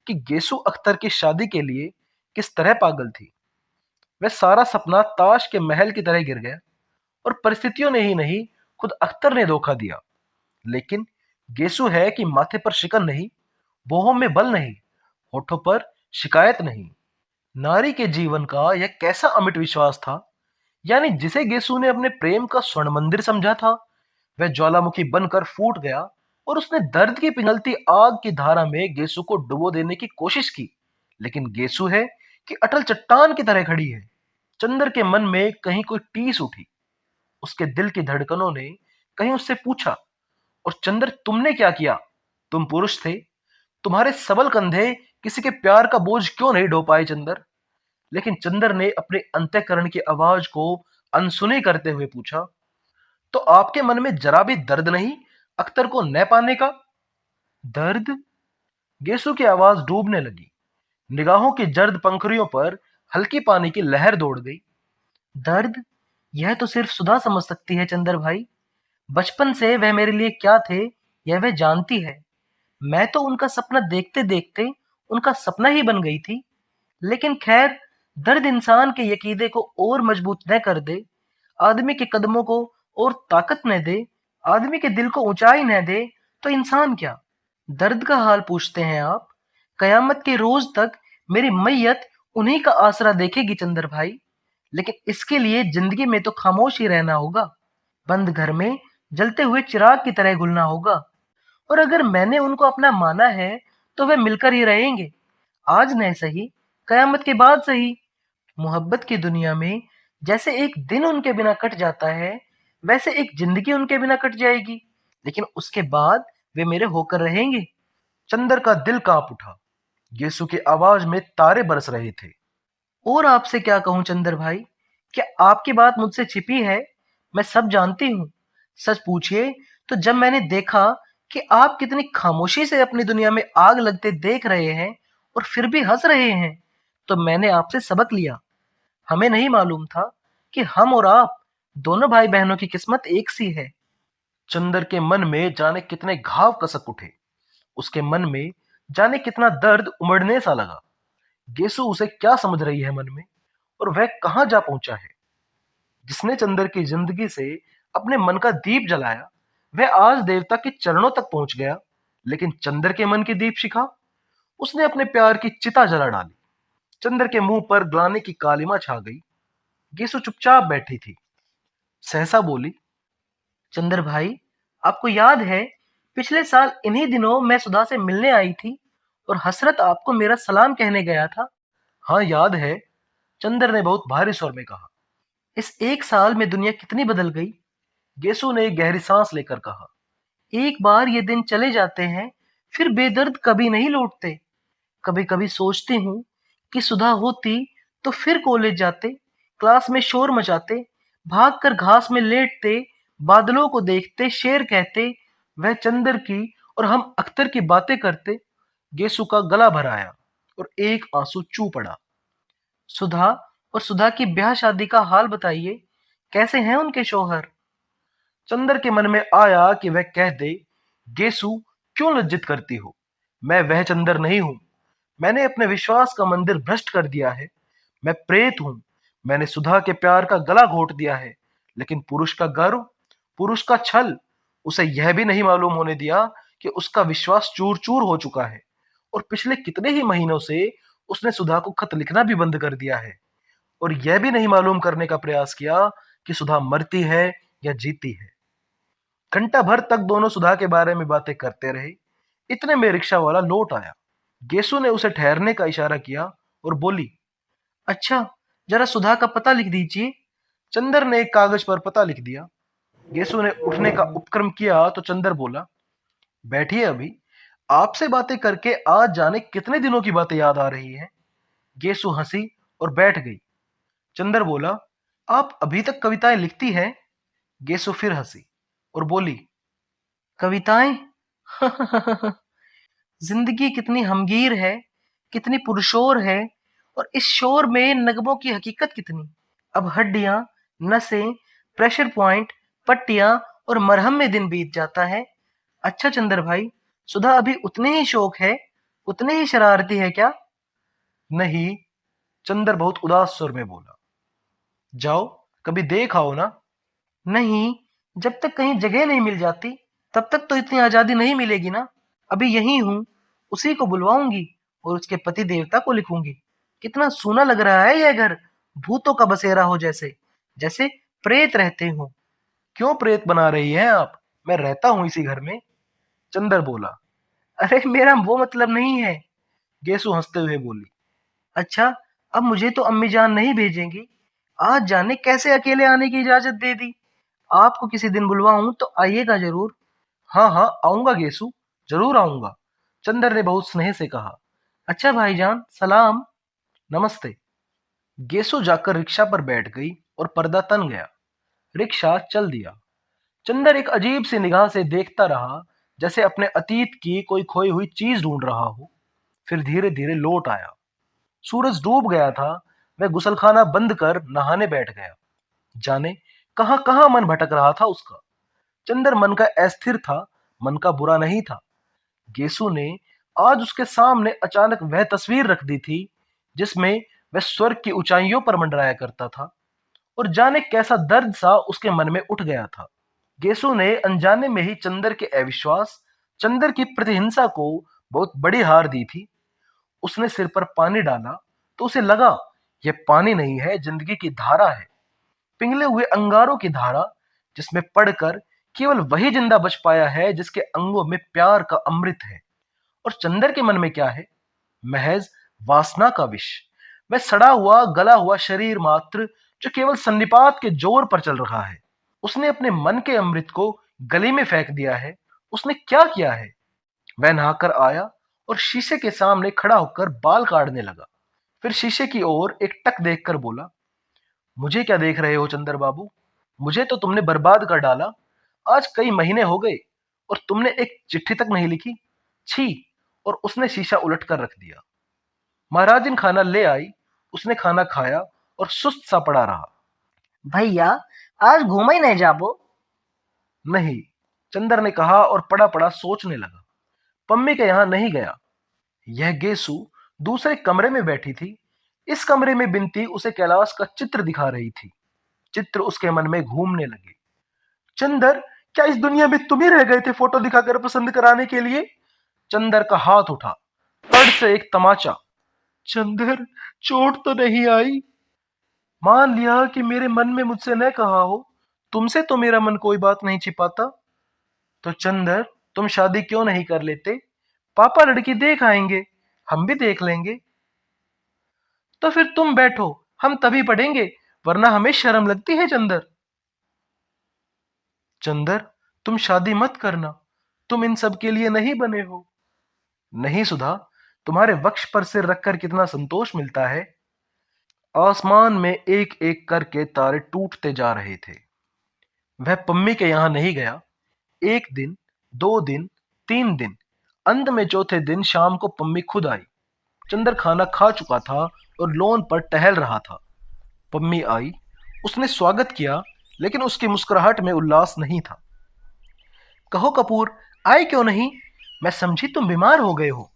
कि गेसु अख्तर की शादी के लिए किस तरह पागल थी। वह सारा सपना ताश के महल की तरह गिर गया और परिस्थितियों ने ही नहीं, खुद अख्तर ने धोखा दिया। लेकिन गेसु है कि माथे पर शिकन नहीं, बोहों में बल नहीं, होठों पर शिकायत नहीं। नारी के जीवन का यह कैसा अमिट विश्वास था, यानी जिसे गेसु ने अपने प्रेम का स्वर्ण मंदिर समझा था, वह ज्वालामुखी बनकर फूट गया और उसने दर्द की पिघलती आग की धारा में गेसु को डुबो देने की कोशिश की। लेकिन गेसु है कि अटल चट्टान की तरह खड़ी है। चंदर के मन में कहीं कोई टीस उठी। उसके दिल की धड़कनों ने कहीं उससे पूछा, और चंदर तुमने क्या किया? तुम पुरुष थे, तुम्हारे सबल कंधे किसी के प्यार का बोझ क्यों नहीं ढो पाए चंदर? लेकिन चंदर ने अपने अंतःकरण की आवाज को अनसुनी करते हुए पूछा, तो आपके मन में जरा भी दर्द नहीं अख्तर को न पाने का? दर्द? गेसु की आवाज डूबने लगी। निगाहों की जर्द पंखुड़ियों पर हल्की पानी की लहर दौड़ गई। दर्द? यह तो सिर्फ सुधा समझ सकती है चंदर भाई। बचपन से वह मेरे लिए क्या थे, यह वह जानती है। मैं तो उनका सपना देखते देखते उनका सपना ही बन गई थी। लेकिन खैर, दर्द इंसान के यकीदे को और मजबूत न कर दे, आदमी के कदमों को और ताकत न दे, आदमी के दिल को ऊंचाई न दे, तो इंसान क्या? दर्द का हाल पूछते हैं आप? कयामत के रोज तक मेरी मैयत उन्हीं का आसरा देखेगी चंदर भाई। लेकिन इसके लिए जिंदगी में तो खामोश ही रहना होगा। बंद घर में जलते हुए चिराग की तरह घुलना होगा। और अगर मैंने उनको अपना माना है, तो वे मिलकर ही रहेंगे। आज नहीं सही, कयामत के बाद सही। मोहब्बत की दुनिया में जैसे एक दिन उनके बिना कट जाता है, वैसे एक जिंदगी उनके बिना कट जाएगी। लेकिन उसके बाद वे मेरे होकर रहेंगे। चंदर का दिल कांप उठा। यीशु की आवाज में तारे बरस रहे थे। और आपसे क्या कहूं चंदर भाई? क्या आपकी बात मुझसे छिपी है? मैं सब जानती हूँ। सच पूछिए तो जब मैंने देखा कि आप कितनी खामोशी से अपनी दुनिया में आग लगते देख रहे हैं और फिर भी हंस रहे हैं, तो मैंने आपसे सबक लिया। हमें नहीं मालूम था कि हम और आप दोनों भाई बहनों की किस्मत एक सी है। चंदर के मन में जाने कितने घाव कसक उठे। उसके मन में जाने कितना दर्द उमड़ने सा लगा। गेसु उसे क्या समझ रही है मन में, और वह कहां जा पहुंचा है। जिसने चंदर की जिंदगी से अपने मन का दीप जलाया, वह आज देवता के चरणों तक पहुंच गया। लेकिन चंदर के मन की दीप शिखा, उसने अपने प्यार की चिता जला डाली। चंदर के मुंह पर ग्लानि की कालिमा छा गई। गेसु चुपचाप बैठी थी। सहसा बोली, चंदर भाई, आपको याद है पिछले साल इन्हीं दिनों मैं सुधा से मिलने आई थी और हसरत आपको मेरा सलाम कहने गया था? हाँ याद है, चंदर ने बहुत भारी स्वर में कहा। इस एक साल में दुनिया कितनी बदल गई। गेसु ने एक गहरी सांस लेकर कहा, एक बार ये दिन चले जाते हैं, फिर बेदर्द कभी नहीं लौटते। कभी कभी सोचती हूँ कि सुधा होती तो फिर कॉलेज जाते, क्लास में शोर मचाते, भागकर घास में लेटते, बादलों को देखते, शेर कहते, वह चंदर की और हम अख्तर की बातें करते। गेसु का गला भर आया और एक आंसू चू पड़ा। सुधा और सुधा की ब्याह शादी का हाल बताइए, कैसे हैं उनके शौहर? चंदर के मन में आया कि वह कह दे, गेसु क्यों लज्जित करती हो, मैं वह चंदर नहीं हूं। मैंने अपने विश्वास का मंदिर भ्रष्ट कर दिया है। मैं प्रेत हूं। मैंने सुधा के प्यार का गला घोट दिया है। लेकिन पुरुष का गर्व, पुरुष का छल, उसे यह भी नहीं मालूम होने दिया कि उसका विश्वास चूर चूर हो चुका है। और पिछले कितने ही महीनों से उसने सुधा को खत लिखना भी बंद कर दिया है। और यह भी नहीं मालूम करने का प्रयास किया कि सुधा मरती है या जीती है। घंटा भर तक दोनों सुधा के बारे में बातें करते रहे। इतने में रिक्शा वाला लौट आया। गेसु ने उसे ठहरने का इशारा किया और बोली, अच्छा, जरा सुधा का पता लिख दीजिए। चंदर ने एक कागज पर पता लिख दिया। गेसु ने उठने का उपक्रम किया तो चंदर बोला, बैठिए, अभी आपसे बातें करके आज जाने कितने दिनों की बातें याद आ रही हैं। गेसु हंसी और बैठ गई। चंदर बोला, आप अभी तक कविताएं लिखती हैं? गेसु फिर हंसी और बोली, कविताएं? जिंदगी कितनी हमगीर है, कितनी पुरशोर है, और इस शोर में नगमों की हकीकत कितनी। अब हड्डियां, नसें, प्रेशर पॉइंट, पट्टियां और मरहम में दिन बीत जाता है। अच्छा चंदर भाई, सुधा अभी उतने ही शौक है, उतने ही शरारती है क्या? नहीं, चंदर बहुत उदास स्वर में बोला। जाओ, कभी देख आओ ना। नहीं, जब तक कहीं जगह नहीं मिल जाती, तब तक तो इतनी आजादी नहीं मिलेगी ना। अभी यहीं हूं, उसी को बुलवाऊंगी और उसके पति देवता को लिखूंगी। कितना सूना लग रहा है यह घर, भूतों का बसेरा हो जैसे, जैसे प्रेत रहते हो। क्यों प्रेत बना रही हैं आप? मैं रहता हूं इसी घर में। चंदर बोला, अरे मेरा वो मतलब नहीं है। गेसु हंसते हुए बोली, अच्छा, अब मुझे तो अम्मी जान नहीं भेजेंगी। आज जाने कैसे अकेले आने की इजाजत दे दी। आपको किसी दिन बुलवाऊं तो आइएगा जरूर। हाँ हाँ, आऊंगा गेसु, जरूर आऊंगा। चंदर ने बहुत स्नेह से कहा। अच्छा भाईजान, सलाम। नमस्ते। गेसु जाकर रिक्शा पर बैठ गई और पर्दा तन गया। रिक्शा चल दिया। चंदर एक अजीब सी निगाह से देखता रहा, जैसे अपने अतीत की कोई खोई हुई चीज ढूंढ रहा हो। फिर धीरे धीरे लौट आया। सूरज डूब गया था। वह गुसलखाना बंद कर नहाने बैठ गया। जाने कहां कहां मन भटक रहा था उसका। चंदर मन का अस्थिर था, मन का बुरा नहीं था। गेसु ने आज उसके सामने अचानक वह तस्वीर रख दी थी जिसमें वह स्वर्ग की ऊंचाइयों पर मंडराया करता था। और जाने कैसा दर्द सा उसके मन में उठ गया था। गेसु ने अनजाने में ही चंदर के अविश्वास, चंदर की प्रतिहिंसा को बहुत बड़ी हार दी थी। उसने सिर पर पानी डाला तो उसे लगा, यह पानी नहीं है, जिंदगी की धारा है। पिघले हुए अंगारों की धारा, जिसमें पड़कर केवल वही जिंदा बच पाया है जिसके अंगों में प्यार का अमृत है। और चंदर के मन में क्या है? महज वासना का विष। वह सड़ा हुआ गला हुआ शरीर मात्र, जो केवल सन्निपात के जोर पर चल रहा है। उसने अपने मन के अमृत को गली में फेंक दिया है। उसने क्या किया है? वह नहाकर आया और शीशे के सामने खड़ा होकर बाल काटने लगा। फिर शीशे की ओर एक टक देखकर बोला, मुझे क्या देख रहे हो चंदर बाबू? मुझे तो तुमने बर्बाद कर डाला। आज कई महीने हो गए और तुमने एक चिट्ठी तक नहीं लिखी। छी! और उसने शीशा उलट कर रख दिया। महाराजिन खाना ले आई। उसने खाना खाया और सुस्त सा पड़ा रहा। भैया, आज घूम ही नहीं जाबो? नहीं, चंदर ने कहा और पड़ा पड़ा सोचने लगा। पम्मी के यहां नहीं गया। यह गेसु दूसरे कमरे में बैठी थी। इस कमरे में बिनती उसे कैलाश का चित्र दिखा रही थी। चित्र उसके मन में घूमने लगे। चंदर, क्या इस दुनिया में तुम ही रह गए थे फोटो दिखाकर पसंद कराने के लिए? चंदर का हाथ उठा, तड़ से एक तमाचा। चंदर, चोट तो नहीं आई? मान लिया कि मेरे मन में मुझसे न कहा हो। तुमसे तो मेरा मन कोई बात नहीं छिपाता। तो चंदर, तुम शादी क्यों नहीं कर लेते? पापा लड़की देख आएंगे, हम भी देख लेंगे। तो फिर तुम बैठो, हम तभी पढ़ेंगे, वरना हमें शर्म लगती है चंदर। चंदर, तुम शादी मत करना, तुम इन सब के लिए नहीं बने हो। नहीं सुधा, तुम्हारे वक्ष पर सिर रखकर कितना संतोष मिलता है। आसमान में एक एक करके तारे टूटते जा रहे थे। वह पम्मी के यहां नहीं गया। एक दिन, 2 दिन, 3 दिन, अंत में चौथे दिन शाम को पम्मी खुद आई। चंदर खाना खा चुका था और लॉन पर टहल रहा था। पम्मी आई। उसने स्वागत किया, लेकिन उसकी मुस्कुराहट में उल्लास नहीं था। कहो कपूर, आए क्यों नहीं? मैं समझी तुम बीमार हो गए हो।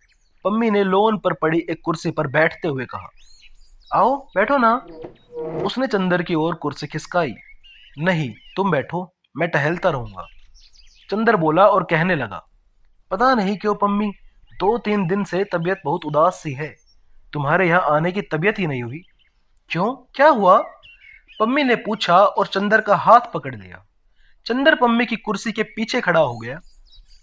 पम्मी ने लॉन पर पड़ी एक कुर्सी पर बैठते हुए कहा। आओ बैठो ना। उसने चंदर की ओर कुर्सी खिसकाई। नहीं, तुम बैठो, मैं टहलता रहूंगा। चंदर बोला और कहने लगा, पता नहीं क्यों पम्मी, 2-3 दिन से तबीयत बहुत उदास सी है। तुम्हारे यहाँ आने की तबीयत ही नहीं हुई। क्यों, क्या हुआ? पम्मी ने पूछा और चंदर का हाथ पकड़ लिया। चंदर पम्मी की कुर्सी के पीछे खड़ा हो गया।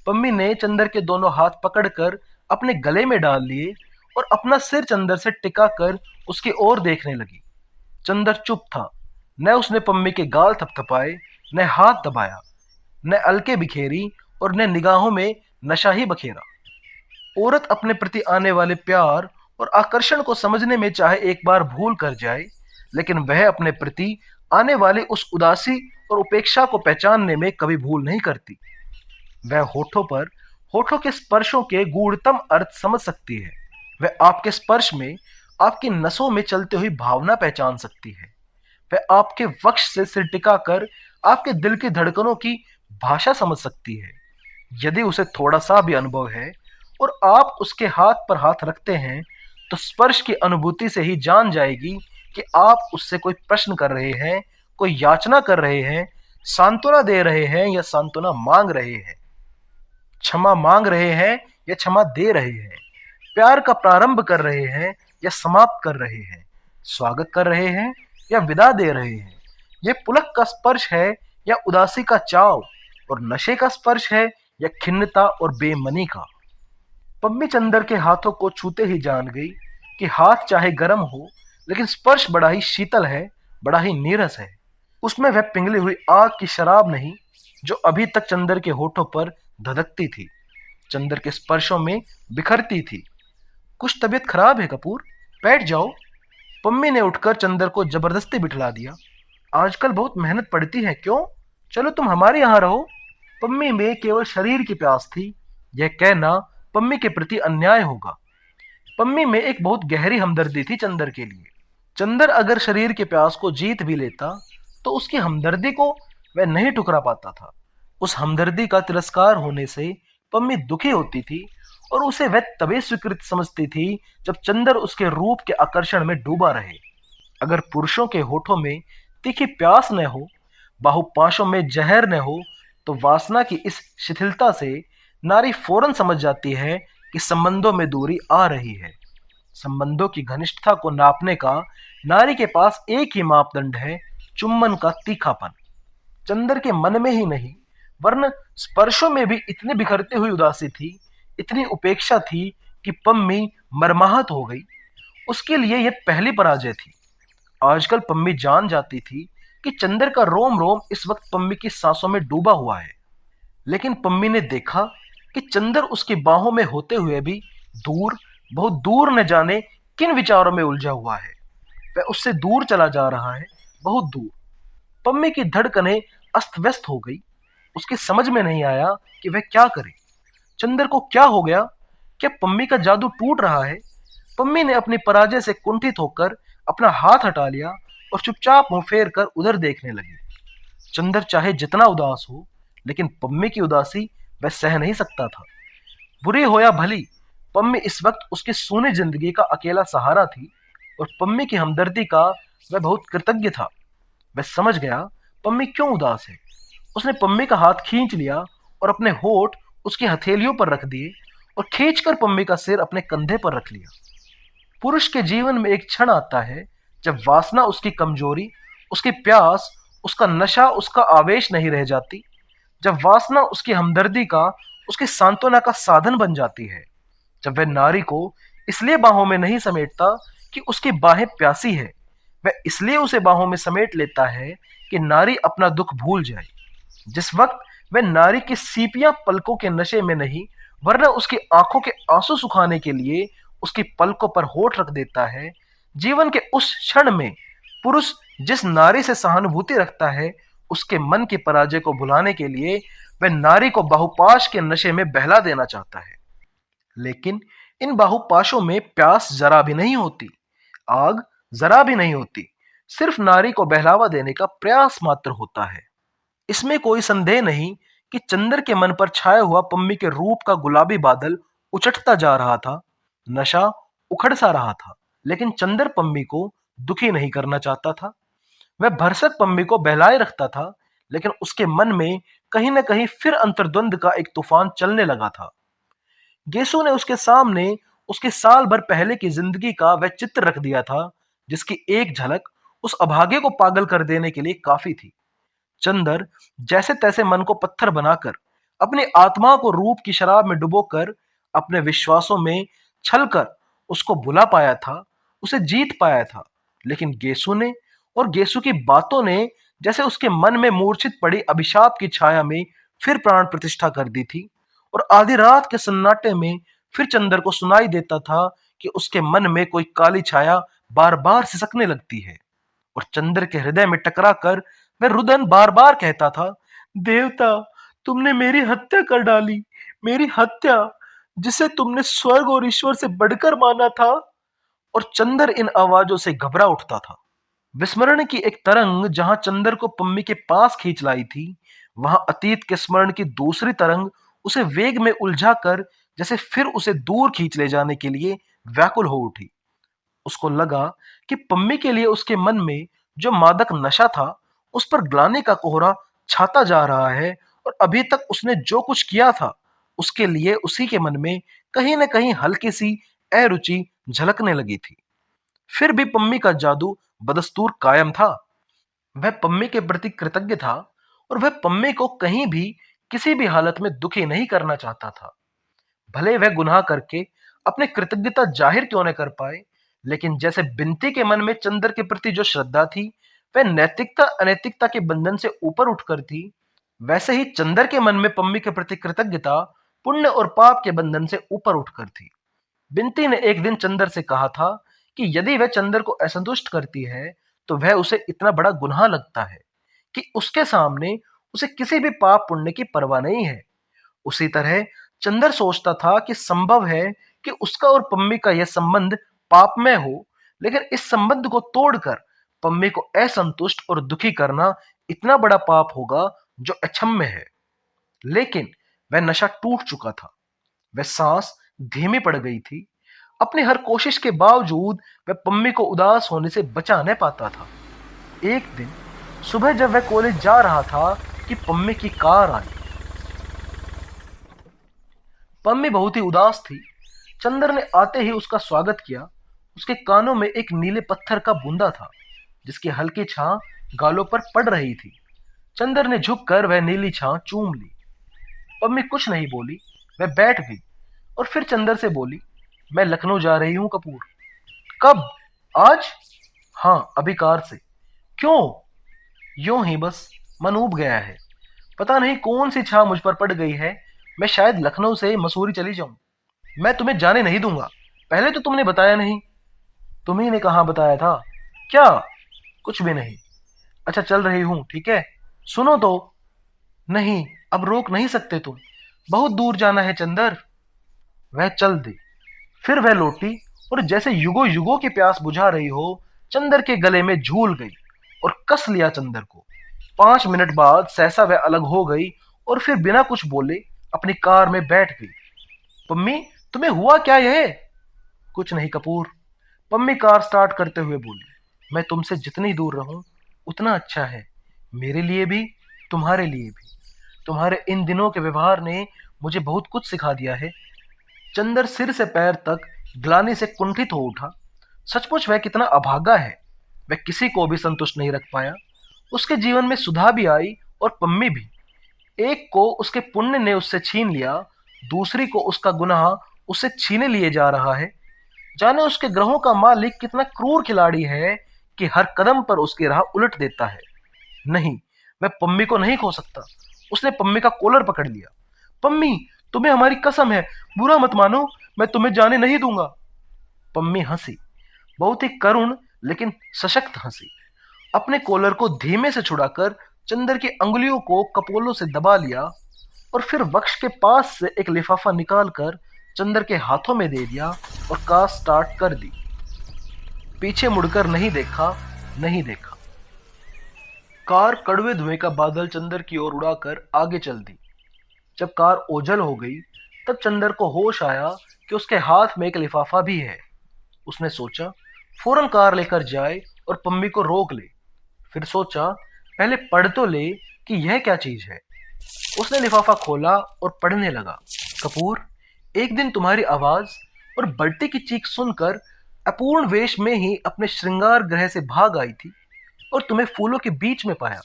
पम्मी ने चंदर के दोनों हाथ पकड़कर अपने गले में डाल लिए और अपना सिर चंदर से टिका कर उसकी ओर देखने लगी। चंदर चुप था। न उसने पम्मी के गाल थपथपाए, न हाथ दबाया, न अलके बिखेरी और न निगाहों में नशा ही बखेरा। औरत अपने प्रति आने वाले प्यार और आकर्षण को समझने में चाहे एक बार भूल कर जाए, लेकिन वह अपने प्रति आने वाली उस उदासी और उपेक्षा को पहचानने में कभी भूल नहीं करती। वह होठों के स्पर्शों के गूढ़तम अर्थ समझ सकती है। वह आपके स्पर्श में, आपकी नसों में चलती हुई भावना पहचान सकती है। वह आपके वक्ष से सिर टिकाकर आपके दिल की धड़कनों की भाषा समझ सकती है। यदि उसे थोड़ा सा भी अनुभव है और आप उसके हाथ पर हाथ रखते हैं, तो स्पर्श की अनुभूति से ही जान जाएगी कि आप उससे कोई प्रश्न कर रहे हैं, कोई याचना कर रहे हैं, सांत्वना दे रहे हैं या सांत्वना मांग रहे हैं, क्षमा मांग रहे हैं या क्षमा दे रहे हैं, प्यार का प्रारंभ कर रहे हैं या समाप्त कर रहे हैं, स्वागत कर रहे हैं या विदा दे रहे हैं। यह पुलक का स्पर्श है या उदासी का चाव, और नशे का स्पर्श है या खिन्नता और बेमनी का। पम्मी चंदर के हाथों को छूते ही जान गई कि हाथ चाहे गर्म हो, लेकिन स्पर्श बड़ा ही शीतल है, बड़ा ही नीरस है। उसमें वह पिघली हुई आग की शराब नहीं जो अभी तक चंदर के होठों पर धधकती थी, चंदर के स्पर्शों में बिखरती थी। कुछ तबीयत खराब है कपूर, बैठ जाओ। पम्मी ने उठकर चंदर को जबरदस्ती बिठला दिया। आजकल बहुत मेहनत पड़ती है, क्यों? चलो तुम हमारे यहाँ रहो। पम्मी में केवल शरीर की प्यास थी। यह कहना पम्मी के प्रति अन्याय होगा। पम्मी में एक बहुत गहरी हमदर्दी थी चंदर के लिए। चंदर अगर शरीर के प्यास को जीत भी लेता, तो उसकी हमदर्दी को वह नहीं ठुकरा पाता था। उस हमदर्दी का तिरस्कार होने से पम्मी दुखी होती थी, और उसे वह तभी स्वीकृत समझती थी जब चंदर उसके रूप के आकर्षण में डूबा रहे। अगर पुरुषों के होठों में तीखी प्यास न हो, बाहुपाशों में जहर न हो, तो वासना की इस शिथिलता से नारी फौरन समझ जाती है कि संबंधों में दूरी आ रही है। संबंधों की घनिष्ठता को नापने का नारी के पास एक ही मापदंड है, चुम्बन का तीखापन। चंदर के मन में ही नहीं, वरन स्पर्शों में भी इतनी बिखरती हुई उदासी थी, इतनी उपेक्षा थी कि पम्मी मरमाहत हो गई। उसके लिए यह पहली पराजय थी। आजकल पम्मी जान जाती थी कि चंदर का रोम रोम इस वक्त पम्मी की सांसों में डूबा हुआ है। लेकिन पम्मी ने देखा कि चंदर उसकी बाहों में होते हुए भी दूर, बहुत दूर न जाने किन विचारों में उलझा हुआ है। वह उससे दूर चला जा रहा है, बहुत दूर। पम्मी की धड़कनें अस्त व्यस्त हो गई। उसके समझ में नहीं आया कि वह क्या करे। चंदर को क्या हो गया? क्या पम्मी का जादू टूट रहा है? पम्मी ने अपनी पराजय से कुंठित होकर अपना हाथ हटा लिया और चुपचाप मुंह फेर कर उधर देखने लगी। चंदर चाहे जितना उदास हो, लेकिन पम्मी की उदासी वह सह नहीं सकता था। बुरी हो या भली, पम्मी इस वक्त उसकी सूनी जिंदगी का अकेला सहारा थी, और पम्मी की हमदर्दी का वह बहुत कृतज्ञ था। वह समझ गया पम्मी क्यों उदास है। उसने पम्मी का हाथ खींच लिया और अपने होठ उसकी हथेलियों पर रख दिए और खींचकर पम्मी का सिर अपने कंधे पर रख लिया। पुरुष के जीवन में एक क्षण आता है जब वासना उसकी कमजोरी, उसकी प्यास, उसका नशा, उसका आवेश नहीं रह जाती। जब वासना उसकी हमदर्दी का, उसकी सांत्वना का साधन बन जाती है। जब वह नारी को इसलिए बाहों में नहीं समेटता कि उसकी बाहें प्यासी है, वह इसलिए उसे बाहों में समेट लेता है कि नारी अपना दुख भूल जाए। जिस वक्त वह नारी की सीपियां पलकों के नशे में नहीं, वरना उसकी आंखों के आंसू सुखाने के लिए उसकी पलकों पर होठ रख देता है, जीवन के उस क्षण में पुरुष जिस नारी से सहानुभूति रखता है, उसके मन की पराजय को भुलाने के लिए वह नारी को बाहुपाश के नशे में बहला देना चाहता है। लेकिन इन बाहुपाशों में प्यास जरा भी नहीं होती, आग जरा भी नहीं होती, सिर्फ नारी को बहलावा देने का प्रयास मात्र होता है। इसमें कोई संदेह नहीं कि चंदर के मन पर छाया हुआ पम्मी के रूप का गुलाबी बादल उचटता जा रहा था, नशा उखड़ सा रहा था, लेकिन चंदर पम्मी को दुखी नहीं करना चाहता था। वह भरसक पम्मी को बहलाए रखता था, लेकिन उसके मन में कहीं न कहीं फिर अंतर्द्वंद का एक तूफान चलने लगा था। गेसु ने उसके सामने उसके साल भर पहले की जिंदगी का वह चित्र रख दिया था, जिसकी एक झलक उस अभागे को पागल कर देने के लिए काफी थी। चंदर जैसे तैसे मन को पत्थर बनाकर, अपनी आत्मा को रूप की शराब में डुबोकर, अपने विश्वासों में छलकर उसको भुला पाया था, उसे जीत पाया था। लेकिन गेसु ने और गेसु की बातों ने जैसे उसके मन में मूर्छित पड़ी अभिशाप की छाया में फिर प्राण प्रतिष्ठा कर दी थी, और आधी रात के सन्नाटे में फिर चंदर को सुनाई देता था कि उसके मन में कोई काली छाया बार बार सिसकने लगती है, और चंद्र के हृदय में टकरा कर वह रुदन बार बार कहता था, देवता, तुमने मेरी हत्या कर डाली, मेरी हत्या, जिसे तुमने स्वर्ग और ईश्वर से बढ़कर माना था। और चंद्र इन आवाजों से घबरा उठता था। विस्मरण की एक तरंग जहां चंद्र को पम्मी के पास खींच लाई थी, वहां अतीत के स्मरण की दूसरी तरंग उसे वेग में उलझा कर जैसे फिर उसे दूर खींच ले जाने के लिए व्याकुल हो उठी। उसको लगा कि पम्मी के लिए उसके मन में जो मादक नशा था, उस पर ग्लानि का कोहरा छाता जा रहा है, और अभी तक उसने जो कुछ किया था उसके लिए उसी के मन में कहीं न कहीं हल्की सी अरुचि झलकने लगी थी। फिर भी पम्मी का जादू बदस्तूर कायम था। वह पम्मी के प्रति कृतज्ञ था, और वह पम्मी को कहीं भी किसी भी हालत में दुखी नहीं करना चाहता था। भले वह गुनाह करके अपनी कृतज्ञता जाहिर क्यों न कर पाए, लेकिन जैसे बिनती के मन में चंद्र के प्रति जो श्रद्धा थी वह नैतिकता अनैतिकता के बंधन से ऊपर उठकर थी, वैसे ही चंद्र के मन में पम्मी के प्रति कृतज्ञता पुण्य और पाप के बंधन से ऊपर उठकर थी। बिनती ने एक दिन चंद्र से कहा था कि यदि वह चंद्र को असंतुष्ट करती है, तो वह उसे इतना बड़ा गुनाह लगता है कि उसके सामने उसे किसी भी पाप पुण्य की परवाह नहीं है। उसी तरह चंद्र सोचता था कि संभव है कि उसका और पम्मी का यह संबंध पापमय हो, लेकिन इस संबंध को तोड़कर पम्मी को असंतुष्ट और दुखी करना इतना बड़ा पाप होगा जो अक्षम्य है। लेकिन वह नशा टूट चुका था, वह सांस धीमी पड़ गई थी। अपनी हर कोशिश के बावजूद वह पम्मी को उदास होने से बचा न पाता था। एक दिन सुबह जब वह कॉलेज जा रहा था कि पम्मी की कार आई। पम्मी बहुत ही उदास थी। चंद्र ने आते ही उसका स्वागत किया। उसके कानों में एक नीले पत्थर का बूंदा था, जिसकी हल्की छां गालों पर पड़ रही थी। चंद्र ने झुककर वह नीली छां चूम ली। पम्मी कुछ नहीं बोली, वह बैठ गई और फिर चंद्र से बोली, मैं लखनऊ जा रही हूं कपूर। कब? आज? हाँ, अभी कार से। क्यों? यूं ही बस, मन ऊब गया है। पता नहीं कौन सी छां मुझ पर पड़ गई है। मैं शायद लखनऊ से मसूरी चली जाऊं। मैं तुम्हें जाने नहीं दूंगा। पहले तो तुमने बताया नहीं। तुम्ही ने कहाँ बताया था? क्या? कुछ भी नहीं। अच्छा, चल रही हूं, ठीक है? सुनो तो। नहीं, अब रोक नहीं सकते तुम। बहुत दूर जाना है चंदर। वह चल दी। फिर वह लौटी और जैसे युगों युगों की प्यास बुझा रही हो, चंदर के गले में झूल गई और कस लिया चंदर को। 5 मिनट बाद सहसा वह अलग हो गई और फिर बिना कुछ बोले अपनी कार में बैठ गई। पम्मी, तुम्हें हुआ क्या यह? कुछ नहीं कपूर। पम्मी कार स्टार्ट करते हुए बोली, मैं तुमसे जितनी दूर रहूं उतना अच्छा है, मेरे लिए भी, तुम्हारे लिए भी। तुम्हारे इन दिनों के व्यवहार ने मुझे बहुत कुछ सिखा दिया है। चंदर सिर से पैर तक ग्लानि से कुंठित हो उठा। सचमुच वह कितना अभागा है। वह किसी को भी संतुष्ट नहीं रख पाया। उसके जीवन में सुधा भी आई और पम्मी भी। एक को उसके पुण्य ने उससे छीन लिया, दूसरी को उसका गुनाह उससे छीने लिए जा रहा है। जाने उसके ग्रहों का मालिक कितना क्रूर खिलाड़ी है कि हर कदम पर उसकी राह उलट देता है। नहीं, मैं पम्मी को नहीं खो सकता। उसने पम्मी का कॉलर पकड़ लिया। पम्मी, तुम्हें हमारी कसम है, बुरा मत मानो, मैं तुम्हें जाने नहीं दूंगा। पम्मी हंसी, बहुत ही करुण लेकिन सशक्त हंसी। अपने कॉलर को धीमे से छुड़ाकर चंदर की अंगुलियों को कपोलों से दबा लिया और फिर वक्ष के पास से एक लिफाफा निकालकर चंदर के हाथों में दे दिया और कार स्टार्ट कर दी। पीछे मुड़कर नहीं देखा, नहीं देखा। कार कड़वे धुएं का बादल चंदर की ओर उड़ाकर आगे चल दी। जब कार ओझल हो गई तब चंदर को होश आया कि उसके हाथ में एक लिफाफा भी है। उसने सोचा फौरन कार लेकर जाए और पम्मी को रोक ले। फिर सोचा पहले पढ़ तो ले कि यह क्या चीज है। उसने लिफाफा खोला और पढ़ने लगा। कपूर, एक दिन तुम्हारी आवाज और बल्टी की चीख सुनकर अपूर्ण वेश में ही अपने श्रृंगार गृह से भाग आई थी और तुम्हें फूलों के बीच में पाया।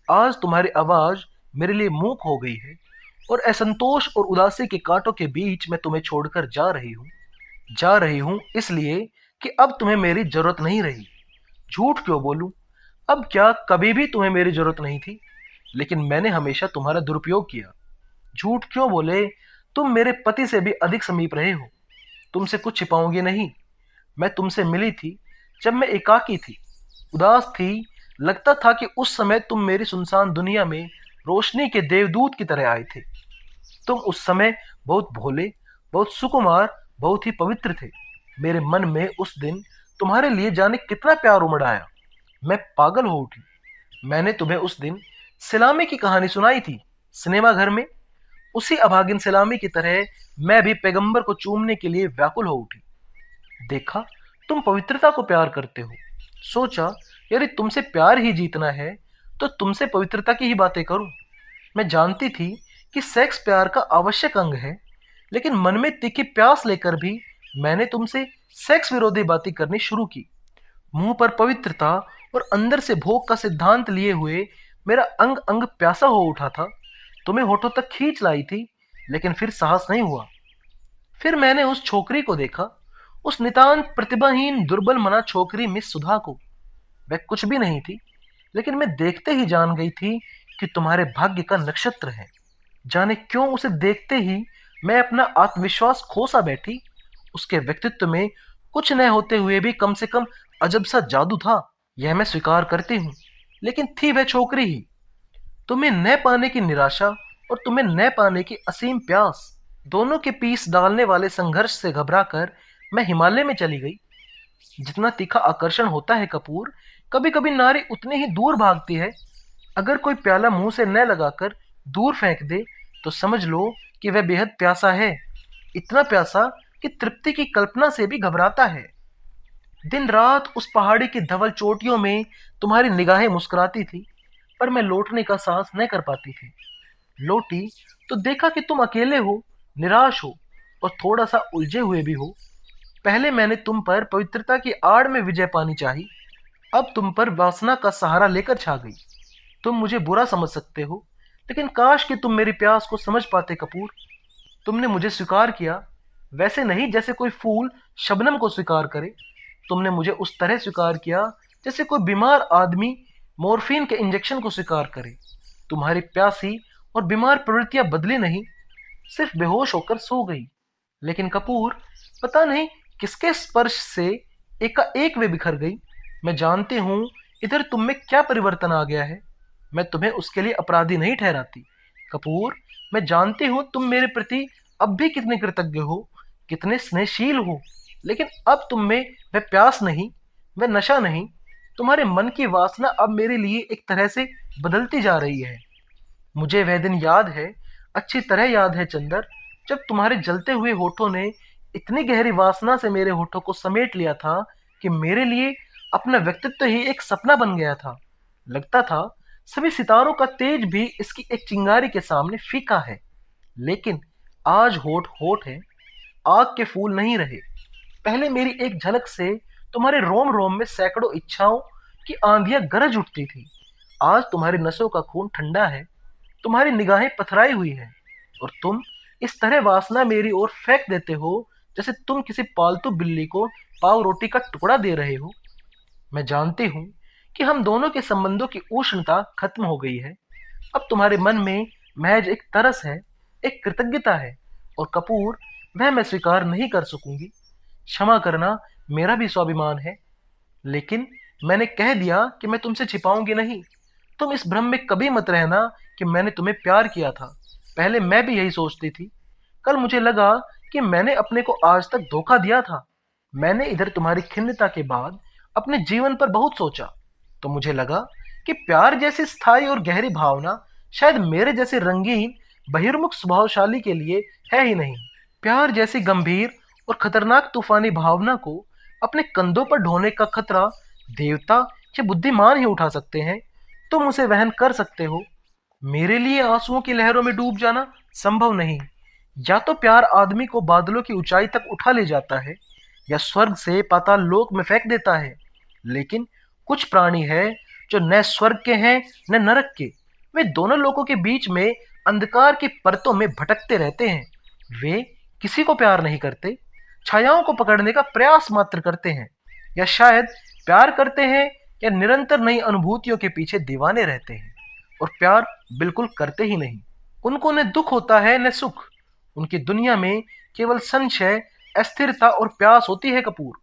आज तुम्हारी आवाज मेरे लिए मूक हो गई है और असंतोष और उदासी के कांटों के बीच मैं तुम्हें छोड़कर जा रही हूं इसलिए कि अब तुम्हें मेरी जरूरत नहीं रही। झूठ क्यों बोलूं? अब क्या, कभी भी तुम्हें मेरी जरूरत नहीं थी, लेकिन मैंने हमेशा तुम्हारा दुरुपयोग किया। झूठ क्यों बोले? तुम मेरे पति से भी अधिक समीप रहे हो। तुमसे कुछ छिपाऊंगी नहीं। मैं तुमसे मिली थी जब मैं एकाकी थी, उदास थी। लगता था कि उस समय तुम मेरी सुनसान दुनिया में रोशनी के देवदूत की तरह आए थे। तुम उस समय बहुत भोले, बहुत सुकुमार, बहुत ही पवित्र थे। मेरे मन में उस दिन तुम्हारे लिए जाने कितना प्यार उमड़ आया। मैं पागल हो उठी। मैंने तुम्हें उस दिन सलामी की कहानी सुनाई थी सिनेमा घर में। उसी अभागिन सलामी की तरह मैं भी पैगंबर को चूमने के लिए व्याकुल हो उठी। देखा, तुम पवित्रता को प्यार करते हो। सोचा यदि तुमसे प्यार ही जीतना है तो तुमसे पवित्रता की ही बातें करूं। मैं जानती थी कि सेक्स प्यार का आवश्यक अंग है, लेकिन मन में तीखी प्यास लेकर भी मैंने तुमसे सेक्स विरोधी बातें करनी शुरू की। मुंह पर पवित्रता और अंदर से भोग का सिद्धांत लिए हुए मेरा अंग अंग प्यासा हो उठा था। तुम्हें होठों तक खींच लाई थी, लेकिन फिर साहस नहीं हुआ। फिर मैंने उस छोकरी को देखा, उस नितांत प्रतिभाहीन दुर्बल मना छोकरी मिस सुधा को। वह कुछ भी नहीं थी, लेकिन मैं देखते ही जान गई थी कि तुम्हारे भाग्य का नक्षत्र है। जाने क्यों उसे देखते ही मैं अपना आत्मविश्वास खो सा बैठी। उसके व्यक्तित्व में कुछ न होते हुए भी कम से कम अजब सा जादू था, यह मैं स्वीकार करती हूँ। लेकिन थी वह छोकरी ही। तुम्हें न पाने की निराशा और तुम्हें न पाने की असीम प्यास, दोनों के पीस डालने वाले संघर्ष से घबराकर मैं हिमालय में चली गई। जितना तीखा आकर्षण होता है कपूर, कभी कभी नारी उतनी ही दूर भागती है। अगर कोई प्याला मुंह से न लगाकर दूर फेंक दे तो समझ लो कि वह बेहद प्यासा है, इतना प्यासा कि तृप्ति की कल्पना से भी घबराता है। दिन रात उस पहाड़ी की धवल चोटियों में तुम्हारी निगाहें मुस्कुराती थी, पर मैं लौटने का साहस न कर पाती थी। लौटी तो देखा कि तुम अकेले हो, निराश हो और थोड़ा सा उलझे हुए भी हो। पहले मैंने तुम पर पवित्रता की आड़ में विजय पानी चाही, अब तुम पर वासना का सहारा लेकर छा गई। तुम मुझे बुरा समझ सकते हो, लेकिन काश कि तुम मेरी प्यास को समझ पाते कपूर। तुमने मुझे स्वीकार किया, वैसे नहीं जैसे कोई फूल शबनम को स्वीकार करे। तुमने मुझे उस तरह स्वीकार किया जैसे कोई बीमार आदमी मॉर्फिन के इंजेक्शन को स्वीकार करे। तुम्हारी प्यासी और बीमार प्रवृत्तियां बदली नहीं, सिर्फ बेहोश होकर सो गई। लेकिन कपूर, पता नहीं किसके स्पर्श से एकाएक वे बिखर गई। मैं जानती हूं इधर तुम में क्या परिवर्तन आ गया है। मैं तुम्हें उसके लिए अपराधी नहीं ठहराती कपूर। मैं जानती हूं तुम मेरे प्रति अब भी कितने कृतज्ञ हो, कितने स्नेहशील हो, लेकिन अब तुम में वह प्यास नहीं, वह नशा नहीं। तुम्हारे मन की वासना अब मेरे लिए एक तरह से बदलती जा रही है। मुझे वह दिन याद है, अच्छी तरह याद है चंदर, जब तुम्हारे जलते हुए होठों ने इतनी गहरी वासना से मेरे होठों को समेट लिया था कि मेरे लिए अपना व्यक्तित्व ही एक सपना बन गया था। लगता था सभी सितारों का तेज भी इसकी एक चिंगारी के सामने फीका है। लेकिन आज होठ होठ है, आग के फूल नहीं रहे। पहले मेरी एक झलक से तुम्हारे रोम रोम में सैकड़ों इच्छाओं की आंधियां गरज उठती थी। आज तुम्हारी नसों का खून ठंडा है, तुम्हारी निगाहें पथराई हुई है और तुम इस तरह वासना मेरी ओर फेंक देते हो जैसे तुम किसी पालतू बिल्ली को पाव रोटी का टुकड़ा दे रहे हो। मैं जानती हूं कि हम दोनों के संबंधों की उष्णता खत्म हो गई है। अब तुम्हारे मन में महज एक तरस है, एक कृतज्ञता है। और कपूर, वह मैं स्वीकार नहीं कर सकूंगी। क्षमा करना, मेरा भी स्वाभिमान है। लेकिन मैंने कह दिया कि मैं तुमसे छिपाऊंगी नहीं। तुम इस भ्रम में कभी मत रहना कि मैंने तुम्हें प्यार किया था। पहले मैं भी यही सोचती थी। कल मुझे लगा कि मैंने अपने को आज तक धोखा दिया था। मैंने इधर तुम्हारी खिन्नता के बाद अपने जीवन पर बहुत सोचा, तो मुझे लगा कि प्यार जैसी स्थायी और गहरी भावना शायद मेरे जैसे रंगीन बहिर्मुख स्वभावशाली के लिए है ही नहीं। प्यार जैसी गंभीर और खतरनाक तूफानी भावना को अपने कंधों पर ढोने का खतरा देवता या बुद्धिमान ही उठा सकते हैं। तुम उसे वहन कर सकते हो, मेरे लिए आंसुओं की लहरों में डूब जाना संभव नहीं। या तो प्यार आदमी को बादलों की ऊंचाई तक उठा ले जाता है, या स्वर्ग से पाताल लोक में फेंक देता है। लेकिन कुछ प्राणी है जो न स्वर्ग के हैं न नरक के। वे दोनों लोकों के बीच में अंधकार की परतों में भटकते रहते हैं। वे किसी को प्यार नहीं करते, छायाओं को पकड़ने का प्रयास मात्र करते हैं, या शायद प्यार करते हैं या निरंतर नई अनुभूतियों के पीछे दीवाने रहते हैं और प्यार बिल्कुल करते ही नहीं। उनको न दुख होता है न सुख। उनकी दुनिया में केवल संशय, अस्थिरता और प्यास होती है कपूर।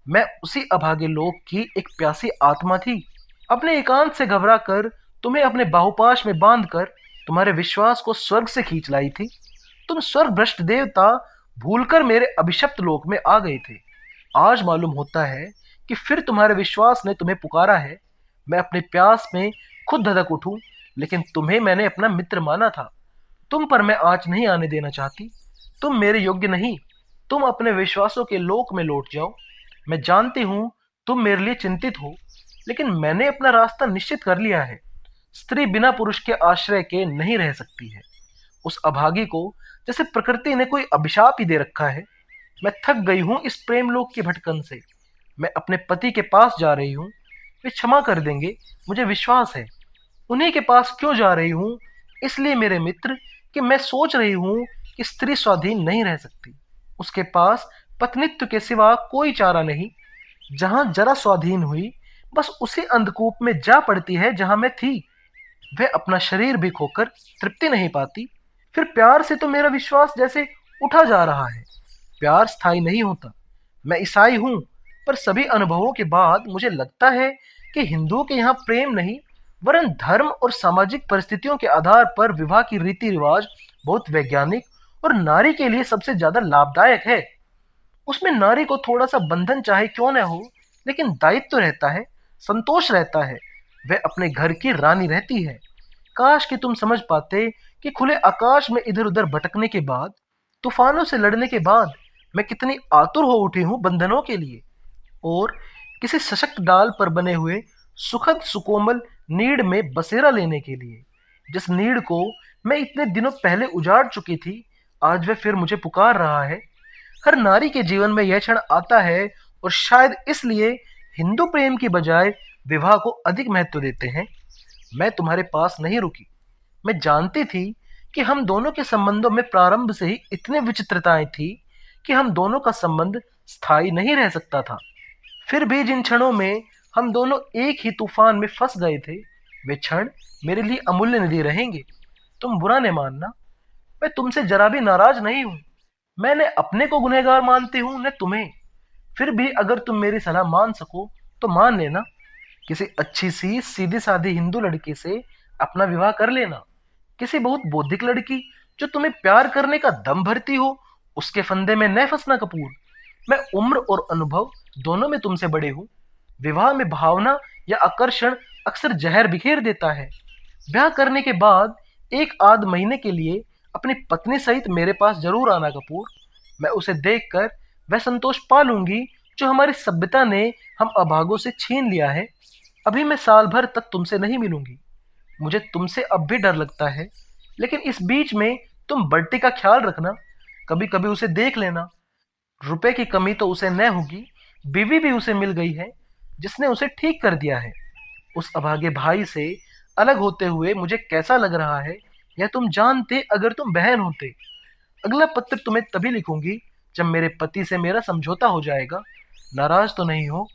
मैं उसी अभागे लोक की एक प्यासी आत्मा थी। अपने एकांत से घबरा कर तुम्हें अपने बाहुपाश में बांधकर तुम्हारे विश्वास को स्वर्ग से खींच लाई थी। तुम स्वर्ग भ्रष्ट देवता भूलकर मेरे अभिशप्त लोक में आ गए थे। आज मालूम होता है कि फिर तुम्हारे विश्वास ने तुम्हें पुकारा है। मैं अपने प्यास में खुद धधक उठूं, लेकिन तुम्हें मैंने अपना मित्र माना था। तुम पर मैं आँच नहीं आने देना चाहती। तुम मेरे योग्य नहीं। तुम अपने विश्वासों के लोक में लौट जाओ। मैं जानती हूं तुम मेरे लिए चिंतित हो, लेकिन मैंने अपना रास्ता निश्चित कर लिया है। स्त्री बिना पुरुष के आश्रय के नहीं रह सकती है। उस अभागी को जैसे प्रकृति ने कोई अभिशाप ही दे रखा है। मैं थक गई हूं इस प्रेम लोक की भटकन से। मैं अपने पति के पास जा रही हूं। वे क्षमा कर देंगे, मुझे विश्वास है। उन्हीं के पास क्यों जा रही हूं? इसलिए मेरे मित्र कि मैं सोच रही हूं कि स्त्री स्वाधीन नहीं रह सकती। उसके पास पत्नित्व के सिवा कोई चारा नहीं। जहां जरा स्वाधीन हुई, बस उसी अंधकूप में जा पड़ती है जहां मैं थी। वह अपना शरीर भी खोकर तृप्ति नहीं पाती। फिर प्यार से तो मेरा विश्वास जैसे उठा जा रहा है। प्यार स्थायी नहीं होता। मैं ईसाई हूं, पर सभी अनुभवों के बाद मुझे लगता है कि हिंदुओं के यहाँ प्रेम नहीं, वरन धर्म और सामाजिक परिस्थितियों के आधार पर विवाह की रीति रिवाज बहुत वैज्ञानिक और नारी के लिए सबसे ज्यादा लाभदायक है। उसमें नारी को थोड़ा सा बंधन चाहे क्यों न हो, लेकिन दायित्व रहता है, संतोष रहता है। वह अपने घर की रानी रहती है। काश कि तुम समझ पाते कि खुले आकाश में इधर उधर भटकने के बाद, तूफानों से लड़ने के बाद, मैं कितनी आतुर हो उठी हूं बंधनों के लिए, और किसी सशक्त डाल पर बने हुए सुखद सुकोमल नीड़ में बसेरा लेने के लिए। जिस नीड़ को मैं इतने दिनों पहले उजाड़ चुकी थी, आज वह फिर मुझे पुकार रहा है। हर नारी के जीवन में यह क्षण आता है, और शायद इसलिए हिंदू प्रेम की बजाय विवाह को अधिक महत्व देते हैं। मैं तुम्हारे पास नहीं रुकी। मैं जानती थी कि हम दोनों के संबंधों में प्रारंभ से ही इतने विचित्रताएं थी कि हम दोनों का संबंध स्थायी नहीं रह सकता था। फिर भी जिन क्षणों में हम दोनों एक ही तूफान में फंस गए थे, वे क्षण मेरे लिए अमूल्य निधि रहेंगे। तुम बुरा न मानना, मैं तुमसे जरा भी नाराज नहीं हूं। मैं न अपने को गुनहगार मानती हूं न तुम्हें। फिर भी अगर तुम मेरी सलाह मान सको तो मान लेना। किसी अच्छी सी सीधी सादी हिंदू लड़की से अपना विवाह कर लेना। किसी बहुत बौद्धिक लड़की जो तुम्हें प्यार करने का दम भरती हो, उसके फंदे में न फंसना कपूर। मैं उम्र और अनुभव दोनों में तुमसे बड़े हूं। विवाह में भावना या आकर्षण अक्सर जहर बिखेर देता है। ब्याह करने के बाद एक आध महीने के लिए अपनी पत्नी सहित मेरे पास जरूर आना कपूर। मैं उसे देखकर वह संतोष पा लूंगी जो हमारी सभ्यता ने हम अभागों से छीन लिया है। अभी मैं साल भर तक तुमसे नहीं मिलूंगी। मुझे तुमसे अब भी डर लगता है, लेकिन इस बीच में तुम बंटी का ख्याल रखना। कभी कभी उसे देख लेना। रुपए की कमी तो उसे न होगी। बीवी भी उसे मिल गई है जिसने उसे ठीक कर दिया है। उस अभागे भाई से अलग होते हुए मुझे कैसा लग रहा है, यह तुम जानते अगर तुम बहन होते। अगला पत्र तुम्हें तभी लिखूंगी जब मेरे पति से मेरा समझौता हो जाएगा। नाराज तो नहीं हो?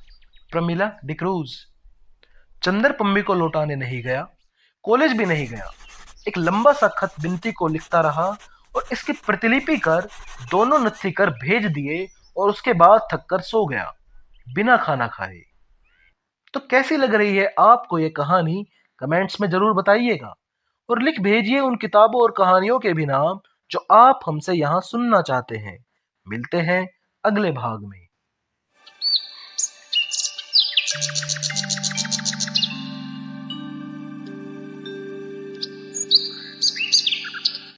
प्रमिला डिक्रूज। चंदर पम्मी को लौटाने नहीं गया, कॉलेज भी नहीं गया। एक लंबा सा खत विनती को लिखता रहा और इसकी प्रतिलिपि कर दोनों नत्थी कर भेज दिए और उसके बाद थककर सो गया बिना खाना खाए। तो कैसी लग रही है आपको ये कहानी? कमेंट्स में जरूर बताइएगा और लिख भेजिए उन किताबों और कहानियों के भी नाम जो आप हमसे यहाँ सुनना चाहते हैं। मिलते हैं अगले भाग में।